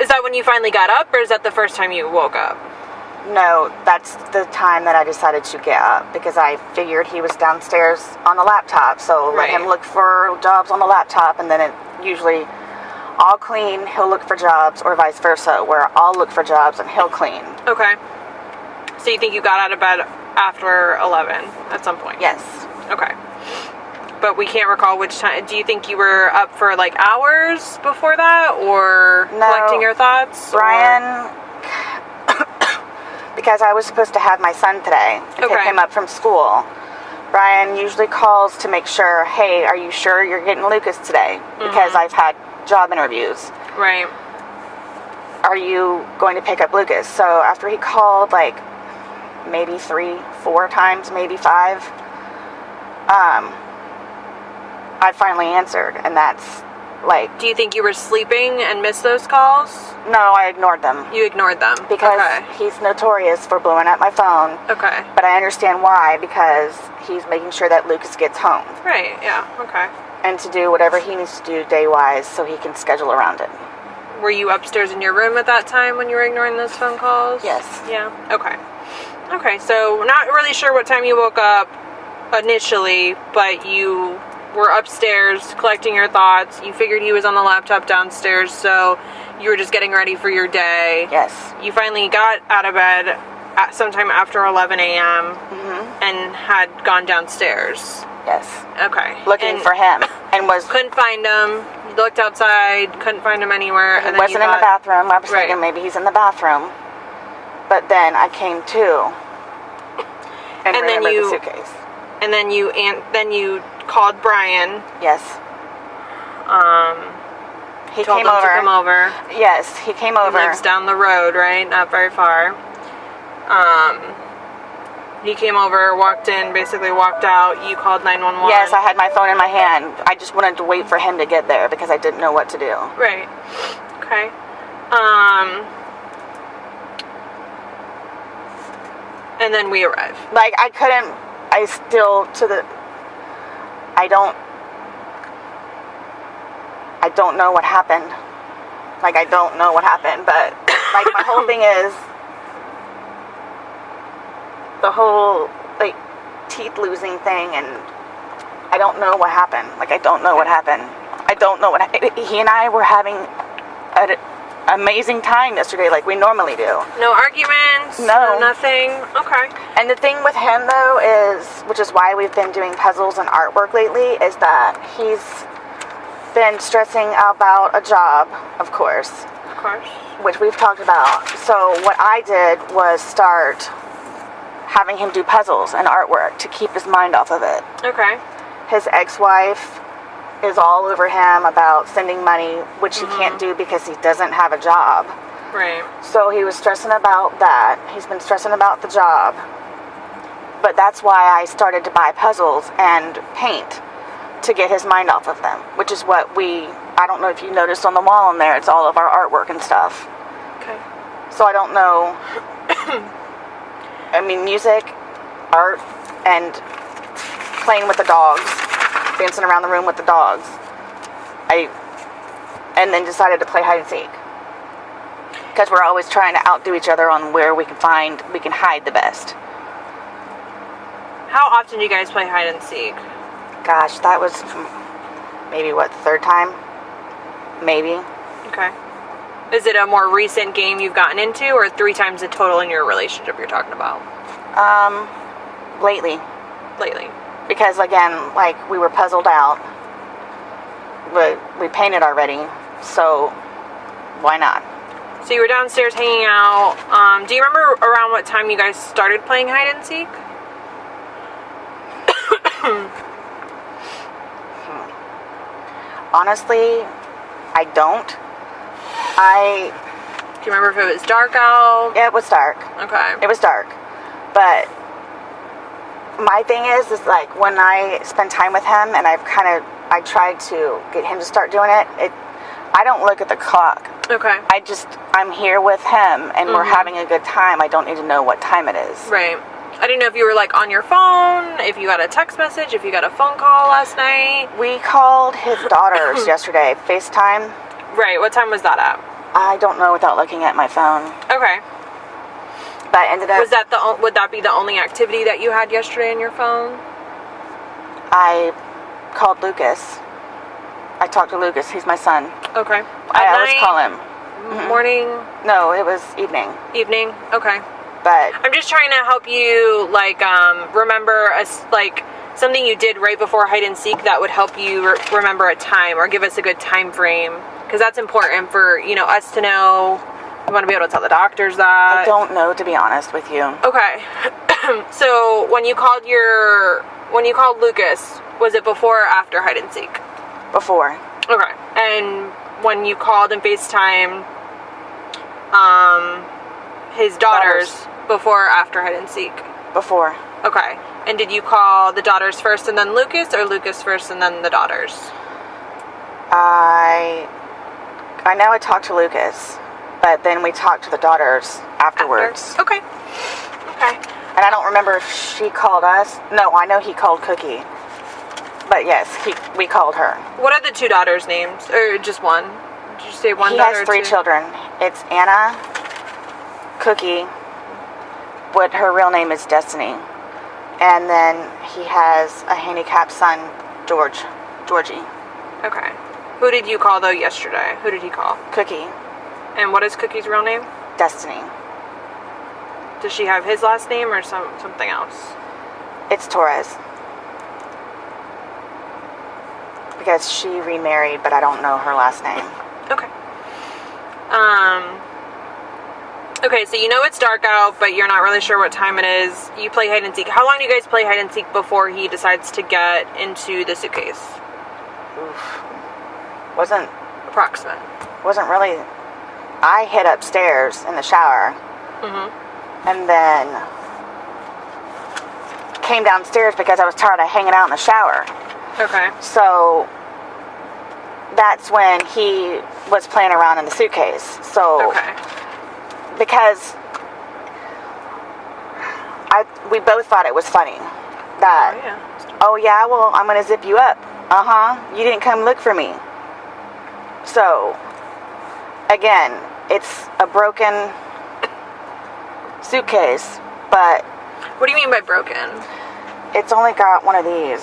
Is that when you finally got up, or is that the first time you woke up? No, that's the time that I decided to get up because I figured he was downstairs on the laptop. So let him look for jobs on the laptop, and then it usually I'll clean, he'll look for jobs, or vice versa, where I'll look for jobs and he'll clean. Okay. So you think you got out of bed after 11 at some point? Yes. Okay. But we can't recall which time. Do you think you were up for like hours before that, or collecting your thoughts? Brian, because I was supposed to have my son today to pick him up from school. Brian usually calls to make sure, hey, are you sure you're getting Lucas today? Because I've had job interviews. Right. Are you going to pick up Lucas? So after he called like maybe 3-4 times, maybe 5, I finally answered, and that's like... Do you think you were sleeping and missed those calls? No, I ignored them. You ignored them? Because he's notorious for blowing up my phone. Okay. But I understand why, because he's making sure that Lucas gets home. Right, yeah, okay. And to do whatever he needs to do day-wise so he can schedule around it. Were you upstairs in your room at that time when you were ignoring those phone calls? Yes. Yeah, okay. Okay, so not really sure what time you woke up initially, but you were upstairs collecting your thoughts. You figured he was on the laptop downstairs, so you were just getting ready for your day. Yes. You finally got out of bed at sometime after 11 a.m. And had gone downstairs. Yes. Okay. Looking for him, and couldn't find him. You looked outside, couldn't find him anywhere. He wasn't in the bathroom. I was thinking maybe he's in the bathroom. But then I came to and remembered the suitcase. And then you called Brian. Yes. He told came him over. to come over. Yes, he came over. He lives down the road, right? Not very far. He came over, walked in, basically walked out. You called 911. Yes, I had my phone in my hand. I just wanted to wait for him to get there because I didn't know what to do. Right. Okay. And then we arrived. Like, I couldn't, I still, I don't know what happened. Like, I don't know what happened, but, like, my whole thing is, the whole, like, teeth losing thing, and I don't know what happened. Like, I don't know what happened. I don't know what happened. He and I were having an amazing time yesterday, like we normally do. No arguments? No. Nothing? Okay. And the thing with him, though, is, which is why we've been doing puzzles and artwork lately, is that he's been stressing about a job, of course. Of course. Which we've talked about. So what I did was start having him do puzzles and artwork to keep his mind off of it. Okay. His ex-wife is all over him about sending money, which he can't do because he doesn't have a job. Right. So he was stressing about that. He's been stressing about the job. But that's why I started to buy puzzles and paint to get his mind off of them, which is what I don't know if you noticed on the wall in there, it's all of our artwork and stuff. Okay. So I don't know. I mean, music, art, and playing with the dogs, dancing around the room with the dogs. And then decided to play hide and seek. because we're always trying to outdo each other on where we can hide the best. How often do you guys play hide and seek? Gosh, that was maybe the third time? Maybe. Okay. Is it a more recent game you've gotten into, or 3 times the total in your relationship you're talking about? Lately. Lately. Because again, like, we were puzzled out. But we painted already, so why not? So you were downstairs hanging out. Do you remember around what time you guys started playing hide and seek? Honestly, I don't. Do you remember if it was dark out? Yeah, it was dark. Okay. It was dark. But my thing is like, when I spend time with him and I tried to get him to start doing it, I don't look at the clock. Okay. I'm here with him and we're having a good time. I don't need to know what time it is. Right. I didn't know if you were like on your phone, if you got a text message, if you got a phone call last night. We called his daughters yesterday, FaceTime. Right. What time was that at? I don't know without looking at my phone. Okay. But I ended up... Would that be the only activity that you had yesterday on your phone? I called Lucas. I talked to Lucas. He's my son. Okay. I always call him. Morning? No, it was evening. Evening? Okay. But I'm just trying to help you, like, remember something you did right before hide and seek that would help you remember a time or give us a good time frame, because that's important for us to know. We want to be able to tell the doctors that. I don't know, to be honest with you. Okay. So when you called Lucas, was it before or after hide and seek? Before. Okay. And when you called and FaceTime his daughters, before or after hide and seek? Before. Okay. And did you call the daughters first and then Lucas, or Lucas first and then the daughters? I know I talked to Lucas, but then we talked to the daughters afterwards. Okay. Okay. And I don't remember if she called us. No, I know he called Cookie. But yes, we called her. What are the 2 daughters' names? Or just one? Did you say one daughter? He has 3 children. It's Anna, Cookie, what her real name is Destiny. And then he has a handicapped son, Georgie. Okay. Who did you call though yesterday? Who did he call? Cookie. And what is Cookie's real name? Destiny. Does she have his last name or something else? It's Torres. Because she remarried, but I don't know her last name. Okay. Okay, so you know it's dark out, but you're not really sure what time it is. You play hide and seek. How long do you guys play hide and seek before he decides to get into the suitcase? Oof. Wasn't really. I hid upstairs in the shower. And then came downstairs because I was tired of hanging out in the shower. Okay. So that's when he was playing around in the suitcase. So okay. Because we both thought it was funny that, oh yeah, well, I'm going to zip you up. You didn't come look for me. So again, it's a broken suitcase, but... What do you mean by broken? It's only got one of these.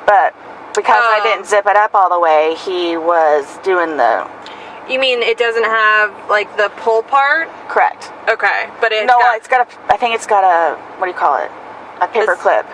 But because I didn't zip it up all the way, he was doing the... You mean it doesn't have, like, the pull part? Correct. Okay, but it's I think it's got a, what do you call it? A paper clip.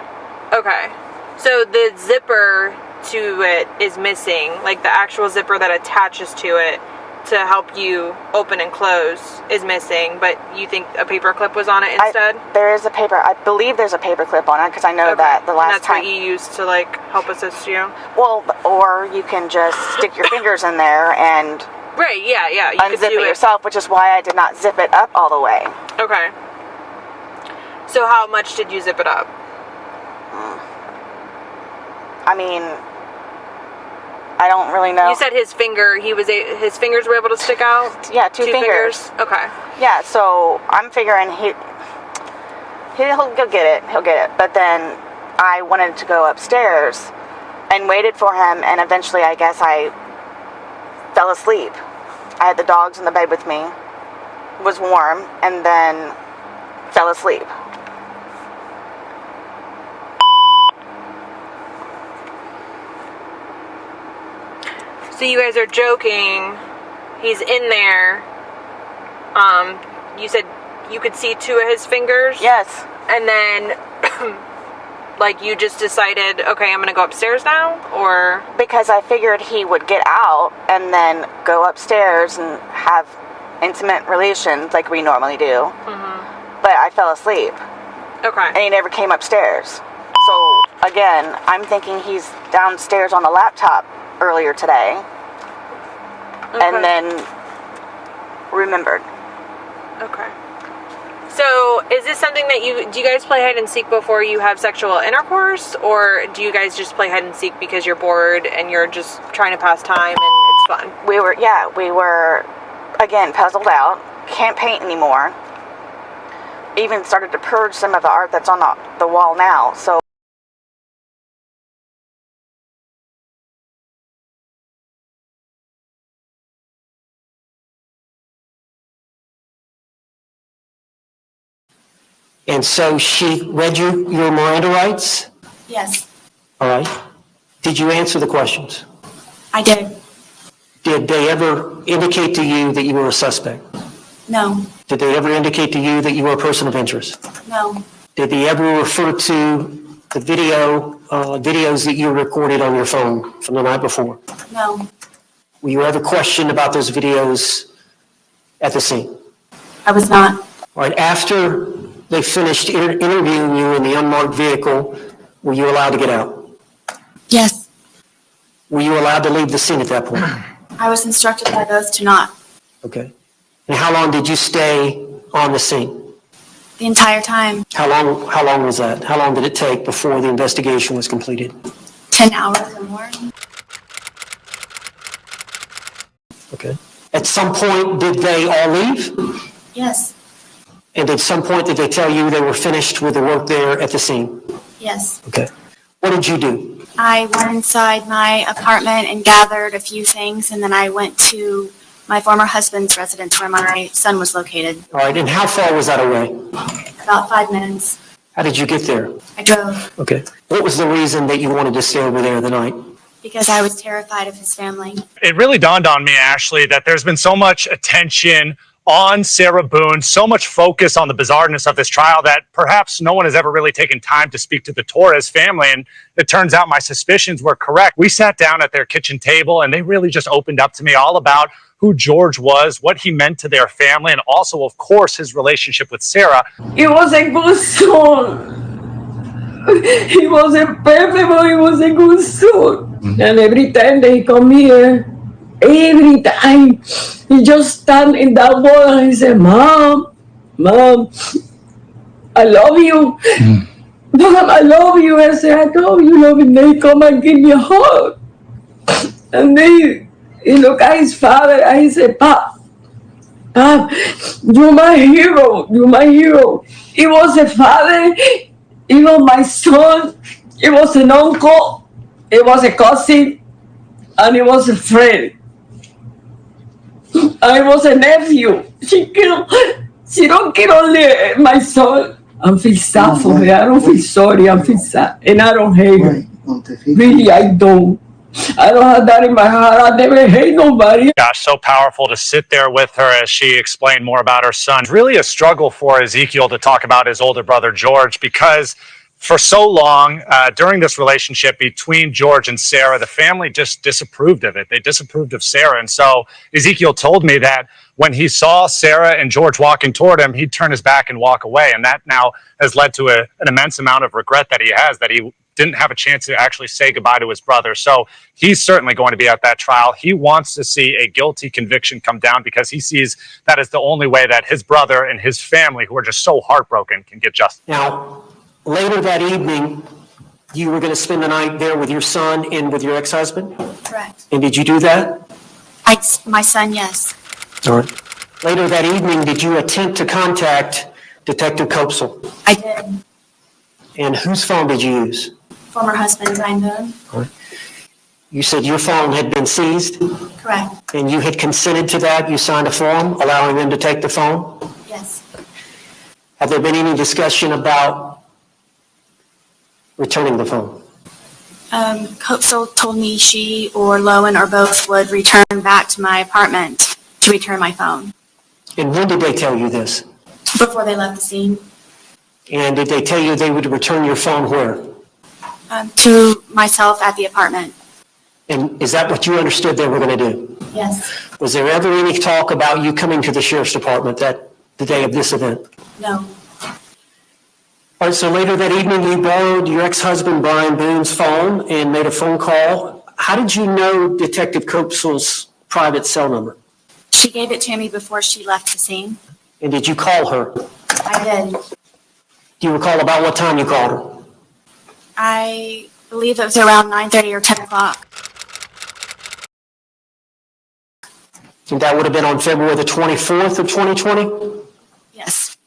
Okay. So the zipper to it is missing, like the actual zipper that attaches to it to help you open and close is missing, but you think a paper clip was on it instead? I believe there's a paper clip on it, because I know that the last time... And that's what you used to, like, help assist you? Well, or you can just stick your fingers in there and... Right, yeah. You unzip it yourself, which is why I did not zip it up all the way. Okay. So how much did you zip it up? I mean, I don't really know. You said his fingers were able to stick out? Yeah, two fingers. Okay. Yeah, so I'm figuring he'll get it. He'll get it. But then I wanted to go upstairs and waited for him, and eventually I guess I fell asleep. I had the dogs in the bed with me, was warm, and then fell asleep. So you guys are joking. He's in there. You said you could see 2 of his fingers? Yes. And then, like, you just decided, okay, I'm going to go upstairs now? Or? Because I figured he would get out and then go upstairs and have intimate relations like we normally do. Mm-hmm. But I fell asleep. Okay. And he never came upstairs. So, again, I'm thinking he's downstairs on the laptop earlier today. Okay. And then remembered. Okay. So, is this something that do you guys play hide and seek before you have sexual intercourse? Or do you guys just play hide and seek because you're bored and you're just trying to pass time and it's fun? We were, again, puzzled out. Can't paint anymore. Even started to purge some of the art that's on the wall now. So, And so she read you your Miranda rights? Yes, All right. Did you answer the questions? I did. Did they ever indicate to you that you were a suspect? No, Did they ever indicate to you that you were a person of interest? no, Did they ever refer to the videos that you recorded on your phone from the night before? no, Were you ever questioned about those videos at the scene? I was not. All right, after they finished interviewing you in the unmarked vehicle, were you allowed to get out? Yes, Were you allowed to leave the scene at that point? I was instructed by both to not. Okay. And how long did you stay on the scene? The entire time, How long was that? How long did it take before the investigation was completed? 10 hours or more. Okay. At some point, did they all leave? Yes, And at some point, did they tell you they were finished with the work there at the scene? yes. Okay. What did you do? I went inside my apartment and gathered a few things, and then I went to my former husband's residence where my son was located. All right, and how far was that away? About 5 minutes. How did you get there? I drove Okay. What was the reason that you wanted to stay over there the night? because I was terrified of his family. It really dawned on me, Ashley, that there's been so much attention on Sarah Boone, so much focus on the bizarreness of this trial that perhaps no one has ever really taken time to speak to the Torres family. And it turns out my suspicions were correct. We sat down at their kitchen table and they really just opened up to me all about who George was, what he meant to their family, and also, of course, his relationship with Sarah. He was a good son. He was a perfect boy. He was a good son. And every time that he come here, every time, he just stand in that wall and he said, Mom, I love you. Mom, I love you. I said, I know you love me. They come and give me a hug. And then he look at his father and he said, Pop, you're my hero. You're my hero. He was a father. He was my son. He was an uncle. He was a cousin. And he was a friend. I was a nephew. She don't kill only my son. I feel sad for her. I don't feel sorry. I feel sad. And I don't hate her. Really, I don't. I don't have that in my heart. I never hate nobody. Gosh, so powerful to sit there with her as she explained more about her son. It's really a struggle for Ezekiel to talk about his older brother, George, because for so long during this relationship between George and Sarah, the family just disapproved of it. They disapproved of Sarah. And so Ezekiel told me that when he saw Sarah and George walking toward him, he'd turn his back and walk away. And that now has led to an immense amount of regret that he has, that he didn't have a chance to actually say goodbye to his brother. So he's certainly going to be at that trial. He wants to see a guilty conviction come down because he sees that as the only way that his brother and his family, who are just so heartbroken, can get justice. Now, later that evening, you were going to spend the night there with your son and with your ex-husband? Correct. And did you do that? My son, yes. All right. Later that evening, did you attempt to contact Detective Kopsel? I did. And whose phone did you use? Former husband, Brian Boone. All right. You said your phone had been seized, Correct. and you had consented to that? You signed a form allowing them to take the phone? Yes. Have there been any discussion about returning the phone? Coatesville told me she or Lowen or both would return back to my apartment to return my phone And when did they tell you this? before they left the scene. And did they tell you they would return your phone where? To myself at the apartment. And is that what you understood they were going to do? Yes. Was there ever any talk about you coming to the sheriff's department the day of this event? No. All right, so later that evening, you borrowed your ex-husband Brian Boone's phone and made a phone call. How did you know Detective Coatesville's private cell number? She gave it to me before she left the scene. And did you call her? I did. Do you recall about what time you called her? I believe it was around 9:30 or 10 o'clock. And that would have been on February the 24th of 2020? Yes.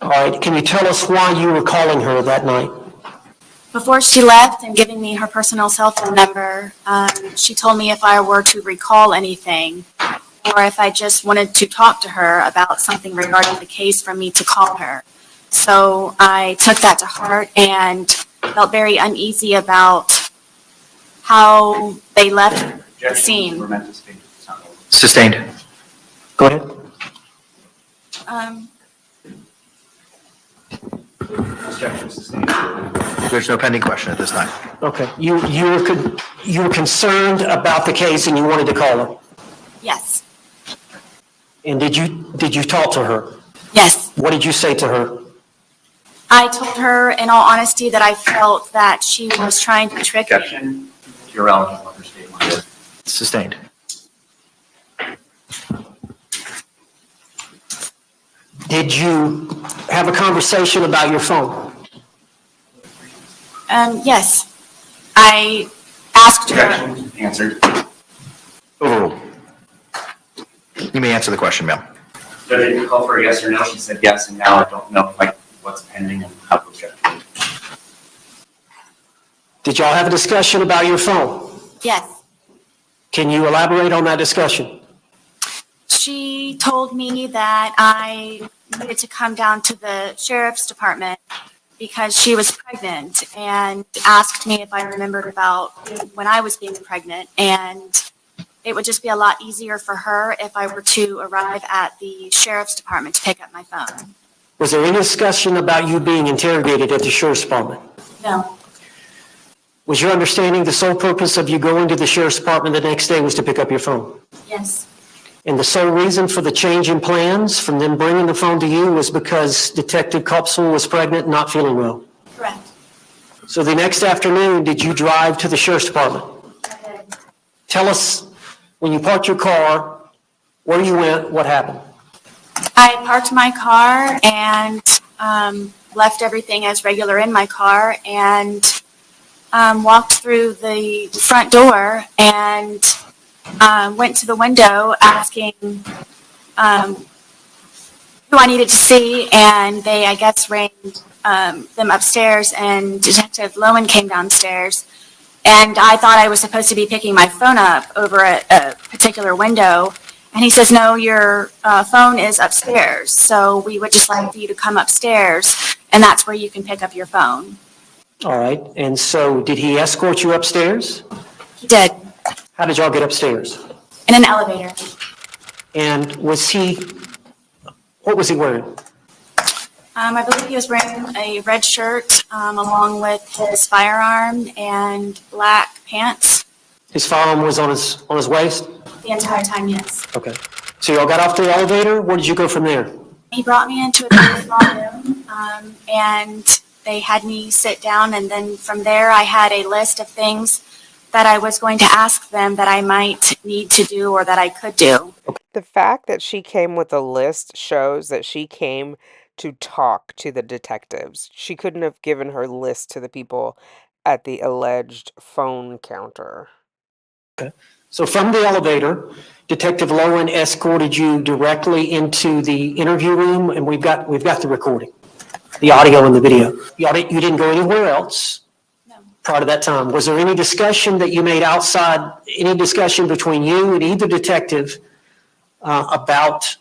All right, can you tell us why you were calling her that night? Before she left and giving me her personal cell phone number, she told me if I were to recall anything or if I just wanted to talk to her about something regarding the case for me to call her. So I took that to heart and felt very uneasy about how they left the scene. Sustained. Go ahead. There's no pending question at this time. Okay, you were concerned about the case and you wanted to call her? Yes. And did you talk to her? Yes. What did you say to her? I told her, in all honesty, that I felt that she was trying to trick me. Objection. You're eligible for statement. Sustained. Did you have a conversation about your phone? Yes. I asked her. Objection. Answered. Overruled. You may answer the question, ma'am. Did you call for a yes or no? She said yes, and now I don't know what's pending and how to object. Did y'all have a discussion about your phone? Yes. Can you elaborate on that discussion? She told me that I needed to come down to the sheriff's department because she was pregnant and asked me if I remembered about when I was being pregnant, and it would just be a lot easier for her if I were to arrive at the sheriff's department to pick up my phone. Was there any discussion about you being interrogated at the sheriff's department? No. Was your understanding the sole purpose of you going to the sheriff's department the next day was to pick up your phone? Yes. And the sole reason for the change in plans from them bringing the phone to you was because Detective Coatesville was pregnant and not feeling well? Correct. So the next afternoon, did you drive to the sheriff's department? I did. Tell us, when you parked your car, where you went, what happened? I parked my car and left everything as regular in my car and walked through the front door and went to the window asking who I needed to see, and they, I guess, rang them upstairs, and Detective Lowen came downstairs, and I thought I was supposed to be picking my phone up over a particular window, and he says, no, your phone is upstairs, so we would just like for you to come upstairs, and that's where you can pick up your phone. All right, and so did he escort you upstairs? He did. How did y'all get upstairs? In an elevator. And what was he wearing? I believe he was wearing a red shirt along with his firearm and black pants. His firearm was on his waist? The entire time, yes. Okay. So y'all got off the elevator? Where did you go from there? He brought me into a very small room, and they had me sit down, and then from there I had a list of things that I was going to ask them that I might need to do or that I could do. The fact that she came with a list shows that she came to talk to the detectives. She couldn't have given her list to the people at the alleged phone counter. Okay. So from the elevator, Detective Lowen escorted you directly into the interview room, and we've got the recording, the audio and the video. You didn't go anywhere else. No. prior to that time. Was there any discussion that you made outside, any discussion between you and either detective about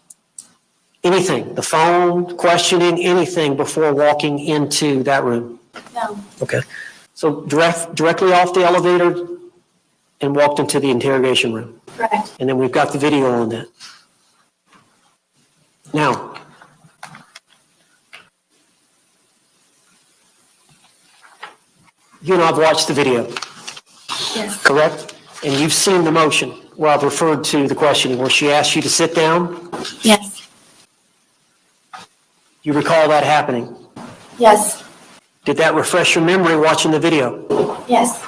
anything, the phone, questioning, anything before walking into that room? No. Okay. So directly off the elevator and walked into the interrogation room. Correct. And then we've got the video on that. Now, you and I have watched the video, Yes. correct? And you've seen the motion where I've referred to the questioning where she asked you to sit down. Yes. You recall that happening? Yes. Did that refresh your memory watching the video? Yes.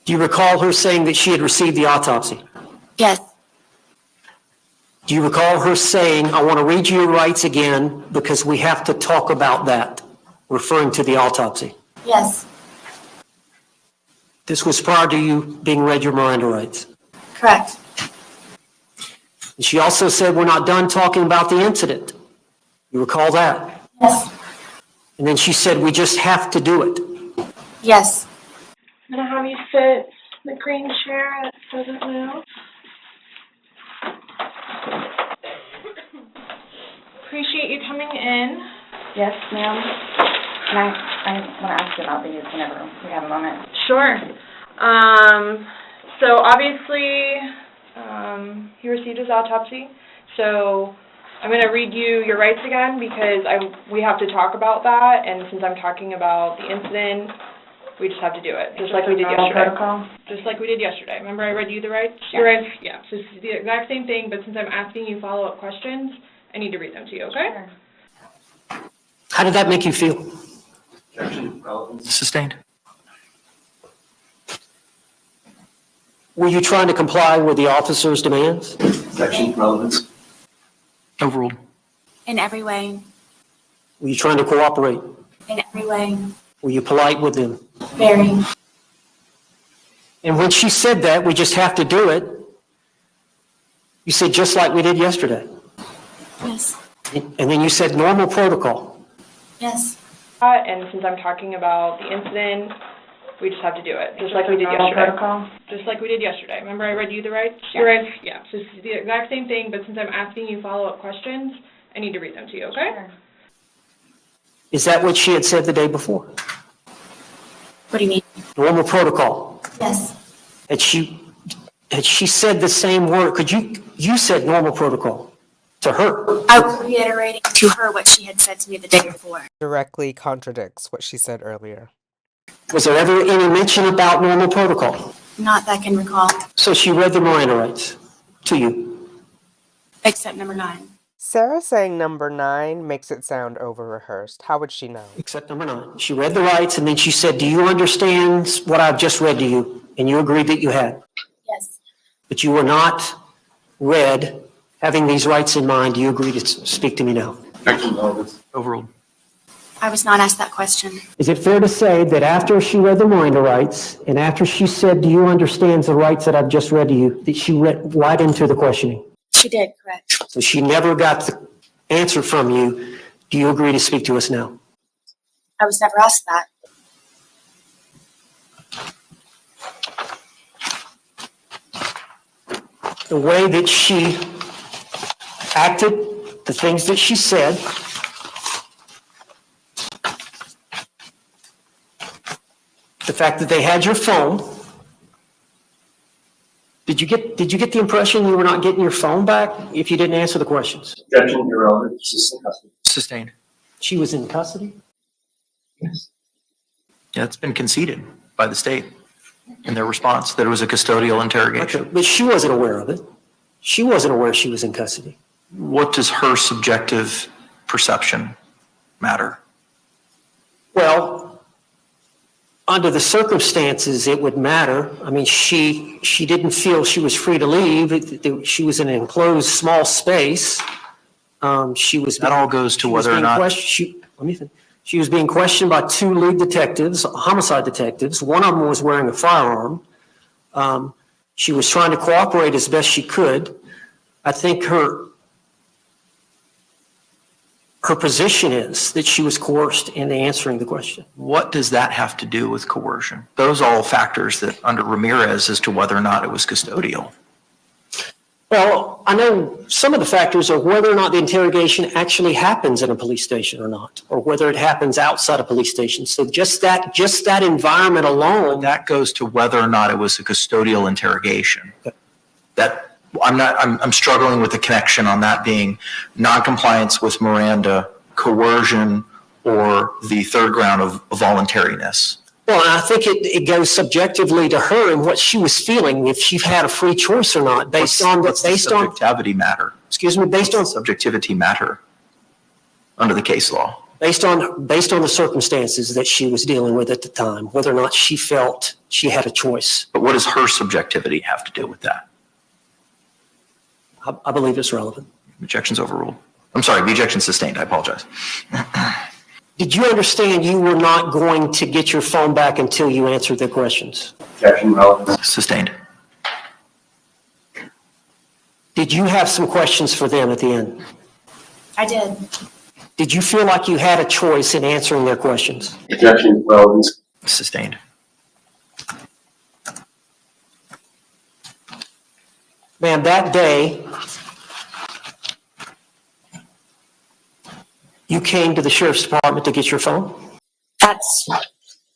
Do you recall her saying that she had received the autopsy? Yes. Do you recall her saying, I want to read you your rights again because we have to talk about that, referring to the autopsy? Yes. This was prior to you being read your Miranda rights. Correct. And she also said, we're not done talking about the incident. You recall that? Yes. And then she said, we just have to do it. Yes. I'm gonna have you sit in the green chair that doesn't move. Appreciate you coming in. Yes, ma'am. I want to ask you about these whenever we have a moment. Sure. So obviously, he received his autopsy. So I'm going to read you your rights again because we have to talk about that. And since I'm talking about the incident, we just have to do it, just like we did yesterday. Protocol? Just like we did yesterday. Remember I read you the rights? Yeah. Your rights? Yeah. So it's the exact same thing, but since I'm asking you follow-up questions, I need to read them to you, okay? Sure. How did that make you feel? Sustained. Were you trying to comply with the officer's demands? Section relevance. Overruled. In every way. Were you trying to cooperate? In every way. Were you polite with them? Very. And when she said that, we just have to do it, you said just like we did yesterday. Yes. And then you said normal protocol. Yes. And since I'm talking about the incident, we just have to do it, just like we did yesterday. Protocol? Just like we did yesterday. Remember I read you the rights? Yeah. Your rights? Yeah. So it's the exact same thing, but since I'm asking you follow-up questions, I need to read them to you, okay? Sure. Is that what she had said the day before? What do you mean? Normal protocol. Yes. Had she said the same word? You said normal protocol to her. I was reiterating to her what she had said to me the day before. Directly contradicts what she said earlier. Was there ever any mention about normal protocol? Not that I can recall, So she read the Miranda rights to you. except number 9. Sarah saying number 9 makes it sound over-rehearsed. How would she know? Except number 9. She read the rights and then she said, do you understand what I've just read to you? And you agreed that you had. Yes. But you were not read having these rights in mind. Do you agree to speak to me now? Section relevance. Overruled. I was not asked that question. Is it fair to say that after she read the Miranda rights and after she said, do you understand the rights that I've just read to you, that she read right into the questioning? She did, correct. So she never got the answer from you. Do you agree to speak to us now? I was never asked that. The way that she acted, the things that she said, the fact that they had your phone. Did you get the impression you were not getting your phone back if you didn't answer the questions? Objection, irrelevant. She's in custody. Sustained. She was in custody? Yes. Yeah, it's been conceded by the state in their response that it was a custodial interrogation. Okay, but she wasn't aware of it. She wasn't aware she was in custody. What does her subjective perception matter? Well, under the circumstances, it would matter. I mean, she didn't feel she was free to leave. She was in an enclosed small space. That all goes to whether or not. She was being questioned by 2 lead detectives, homicide detectives. One of them was wearing a firearm. She was trying to cooperate as best she could. I think her Her position is that she was coerced into answering the question. What does that have to do with coercion? Those are all factors that under Ramirez as to whether or not it was custodial. Well, I know some of the factors are whether or not the interrogation actually happens in a police station or not, or whether it happens outside a police station. So just that environment alone. That goes to whether or not it was a custodial interrogation. I'm struggling with the connection on that being noncompliance with Miranda, coercion, or the third ground of voluntariness. Well, I think it goes subjectively to her and what she was feeling, if she had a free choice or not, based on subjectivity matter. Excuse me, based on subjectivity matter under the case law. Based on the circumstances that she was dealing with at the time, whether or not she felt she had a choice. But what does her subjectivity have to do with that? I believe it's relevant. Objection's overruled. I'm sorry, the objection's sustained. I apologize. Did you understand you were not going to get your phone back until you answered their questions? Objection relevant. Sustained. Did you have some questions for them at the end? I did. Did you feel like you had a choice in answering their questions? Objection relevant. Sustained. Ma'am, that day, you came to the sheriff's department to get your phone?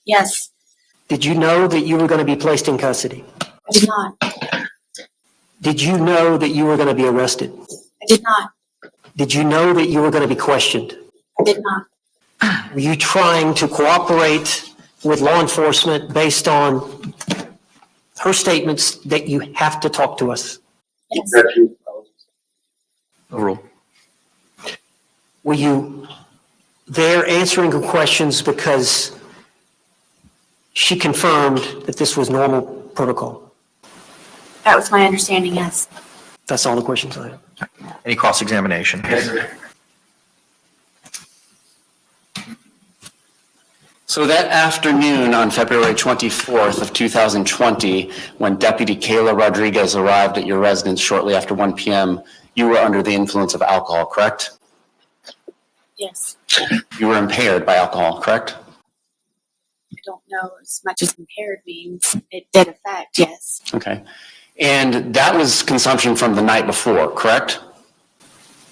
Yes. Did you know that you were going to be placed in custody? I did not. Did you know that you were going to be arrested? I did not. Did you know that you were going to be questioned? I did not. Were you trying to cooperate with law enforcement based on her statements that you have to talk to us? Yes. Overruled. Were you there answering her questions because she confirmed that this was normal protocol? That was my understanding, yes. That's all the questions I have. Any cross-examination? Yes, sir. So that afternoon on February 24th of 2020, when Deputy Kayla Rodriguez arrived at your residence shortly after 1 p.m., you were under the influence of alcohol, correct? Yes. You were impaired by alcohol, correct? I don't know as much as impaired means. It did affect, yes. Okay. And that was consumption from the night before, correct?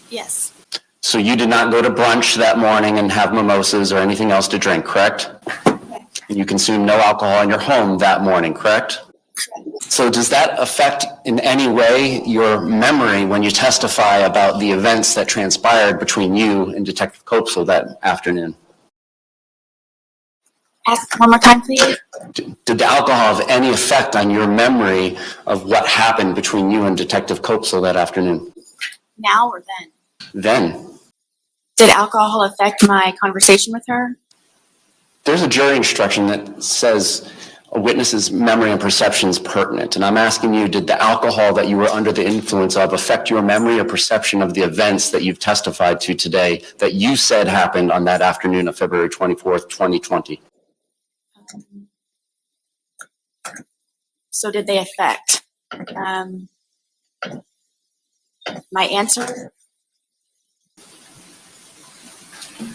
Yes. So you did not go to brunch that morning and have mimosas or anything else to drink, correct? Correct. And you consumed no alcohol in your home that morning, correct? Correct. So does that affect in any way your memory when you testify about the events that transpired between you and Detective Copesel that afternoon? Ask one more time, please. Did the alcohol have any effect on your memory of what happened between you and Detective Copesel that afternoon? Now or then? Then. Did alcohol affect my conversation with her? There's a jury instruction that says a witness's memory and perception is pertinent. And I'm asking you, did the alcohol that you were under the influence of affect your memory or perception of the events that you've testified to today that you said happened on that afternoon of February 24th, 2020? So did they affect my answer?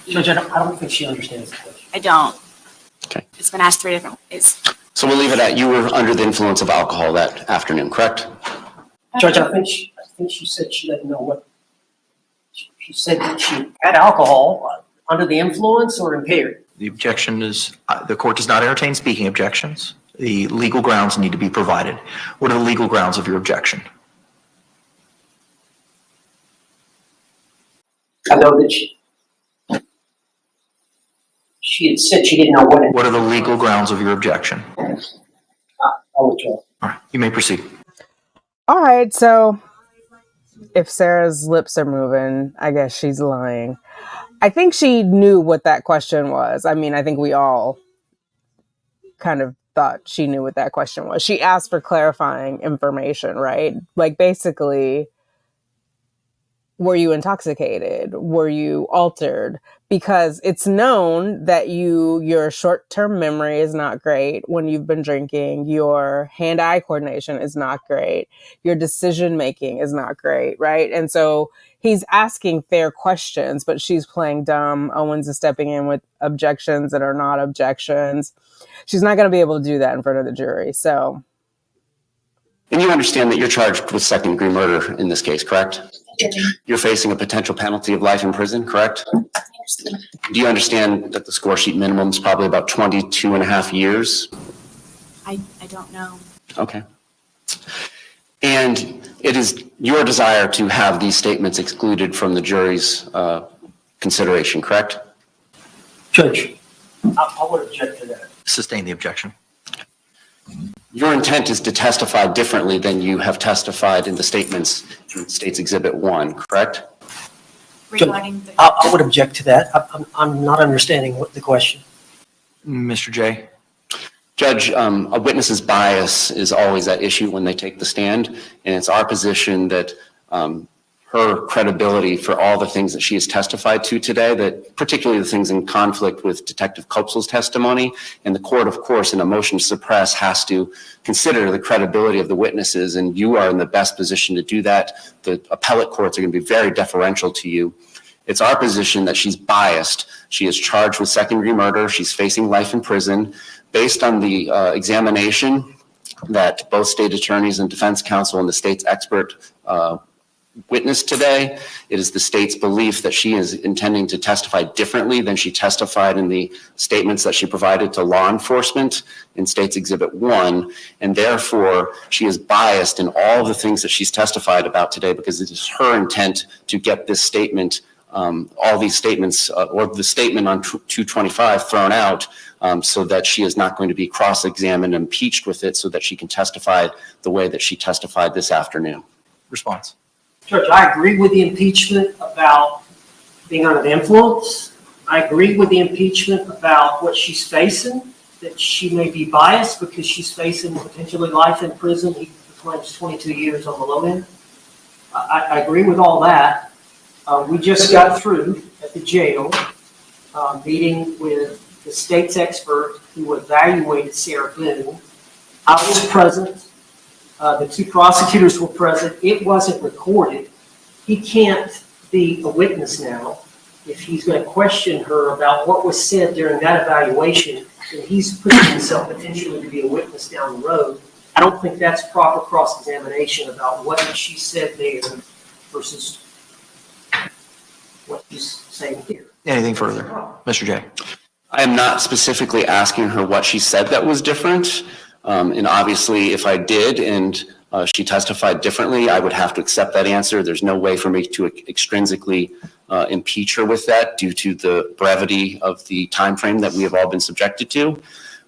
Judge, I don't think she understands the question. I don't. Okay. It's been asked 3 different ways. So we'll leave it at you were under the influence of alcohol that afternoon, correct? Judge, I think she said she didn't know what. She said that she had alcohol under the influence or impaired. The objection is, the court does not entertain speaking objections. The legal grounds need to be provided. What are the legal grounds of your objection? I know that she had said she didn't know what it. What are the legal grounds of your objection? I'll withdraw. All right, you may proceed. All right, so if Sarah's lips are moving, I guess she's lying. I think she knew what that question was. I mean, I think we all kind of thought she knew what that question was. She asked for clarifying information, right? Like basically, were you intoxicated? Were you altered? Because it's known that your short-term memory is not great when you've been drinking. Your hand-eye coordination is not great. Your decision-making is not great, right? And so he's asking fair questions, but she's playing dumb. Owens is stepping in with objections that are not objections. She's not going to be able to do that in front of the jury. So. And you understand that you're charged with second-degree murder in this case, correct? You're facing a potential penalty of life in prison, correct? Do you understand that the score sheet minimum is probably about 22 and a half years? I don't know. Okay. And it is your desire to have these statements excluded from the jury's consideration, correct? Judge, I would object to that. Sustain the objection. Your intent is to testify differently than you have testified in the statements in State's Exhibit 1, correct? Regarding the. I would object to that. I'm not understanding what the question. Mr. J. Judge, a witness's bias is always at issue when they take the stand, and it's our position that her credibility for all the things that she has testified to today, that particularly the things in conflict with Detective Kopsel's testimony, and the court, of course, in a motion to suppress has to consider the credibility of the witnesses, and you are in the best position to do that. The appellate courts are going to be very deferential to you. It's our position that she's biased. She is charged with second-degree murder. She's facing life in prison. Based on the examination that both state attorneys and defense counsel and the state's expert witnessed today, it is the state's belief that she is intending to testify differently than she testified in the statements that she provided to law enforcement in State's Exhibit 1, and therefore she is biased in all of the things that she's testified about today because it is her intent to get this statement, all these statements, or the statement on 225 thrown out, so that she is not going to be cross-examined and impeached with it so that she can testify the way that she testified this afternoon. Response. Judge, I agree with the impeachment about being under the influence. I agree with the impeachment about what she's facing, that she may be biased because she's facing potentially life in prison. He claims 22 years on the low end. I agree with all that. We just got through at the jail meeting with the state's expert who evaluated Sarah Boone. I was present. The two prosecutors were present. It wasn't recorded. He can't be a witness now. If he's going to question her about what was said during that evaluation, then he's putting himself potentially to be a witness down the road. I don't think that's proper cross-examination about what she said there versus what she's saying here. Anything further? Mr. J. I am not specifically asking her what she said that was different. And obviously, if I did and she testified differently, I would have to accept that answer. There's no way for me to extrinsically impeach her with that due to the brevity of the time frame that we have all been subjected to.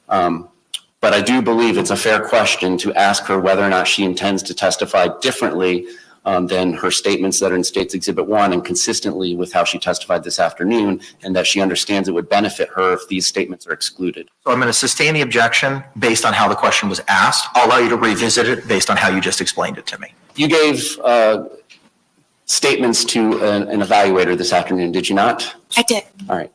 But I do believe it's a fair question to ask her whether or not she intends to testify differently than her statements that are in State's Exhibit 1 and consistently with how she testified this afternoon, and that she understands it would benefit her if these statements are excluded. So I'm going to sustain the objection based on how the question was asked. I'll allow you to revisit it based on how you just explained it to me. You gave statements to an evaluator this afternoon, did you not? I did. All right.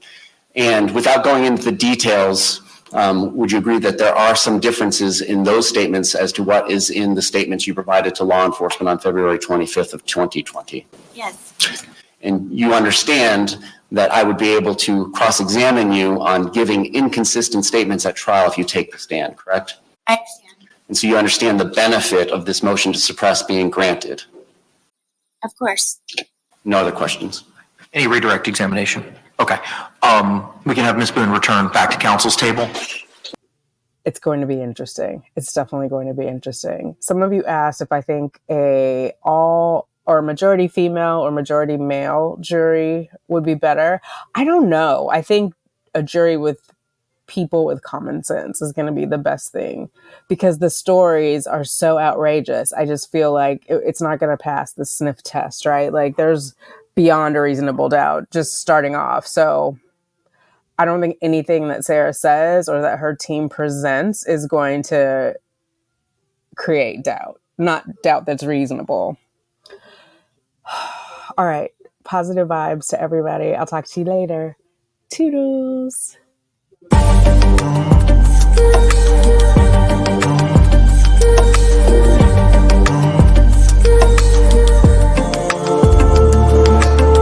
And without going into the details, would you agree that there are some differences in those statements as to what is in the statements you provided to law enforcement on February 25th of 2020? Yes. And you understand that I would be able to cross-examine you on giving inconsistent statements at trial if you take the stand, correct? I understand. And so you understand the benefit of this motion to suppress being granted? Of course. No other questions? Any redirect examination? Okay. We can have Ms. Boone return back to counsel's table. It's going to be interesting. It's definitely going to be interesting. Some of you asked if I think a all or majority female or majority male jury would be better. I don't know. I think a jury with people with common sense is going to be the best thing because the stories are so outrageous. I just feel like it's not going to pass the sniff test, right? Like there's beyond a reasonable doubt just starting off. So I don't think anything that Sarah says or that her team presents is going to create doubt, not doubt that's reasonable. All right. Positive vibes to everybody. I'll talk to you later. Toodles.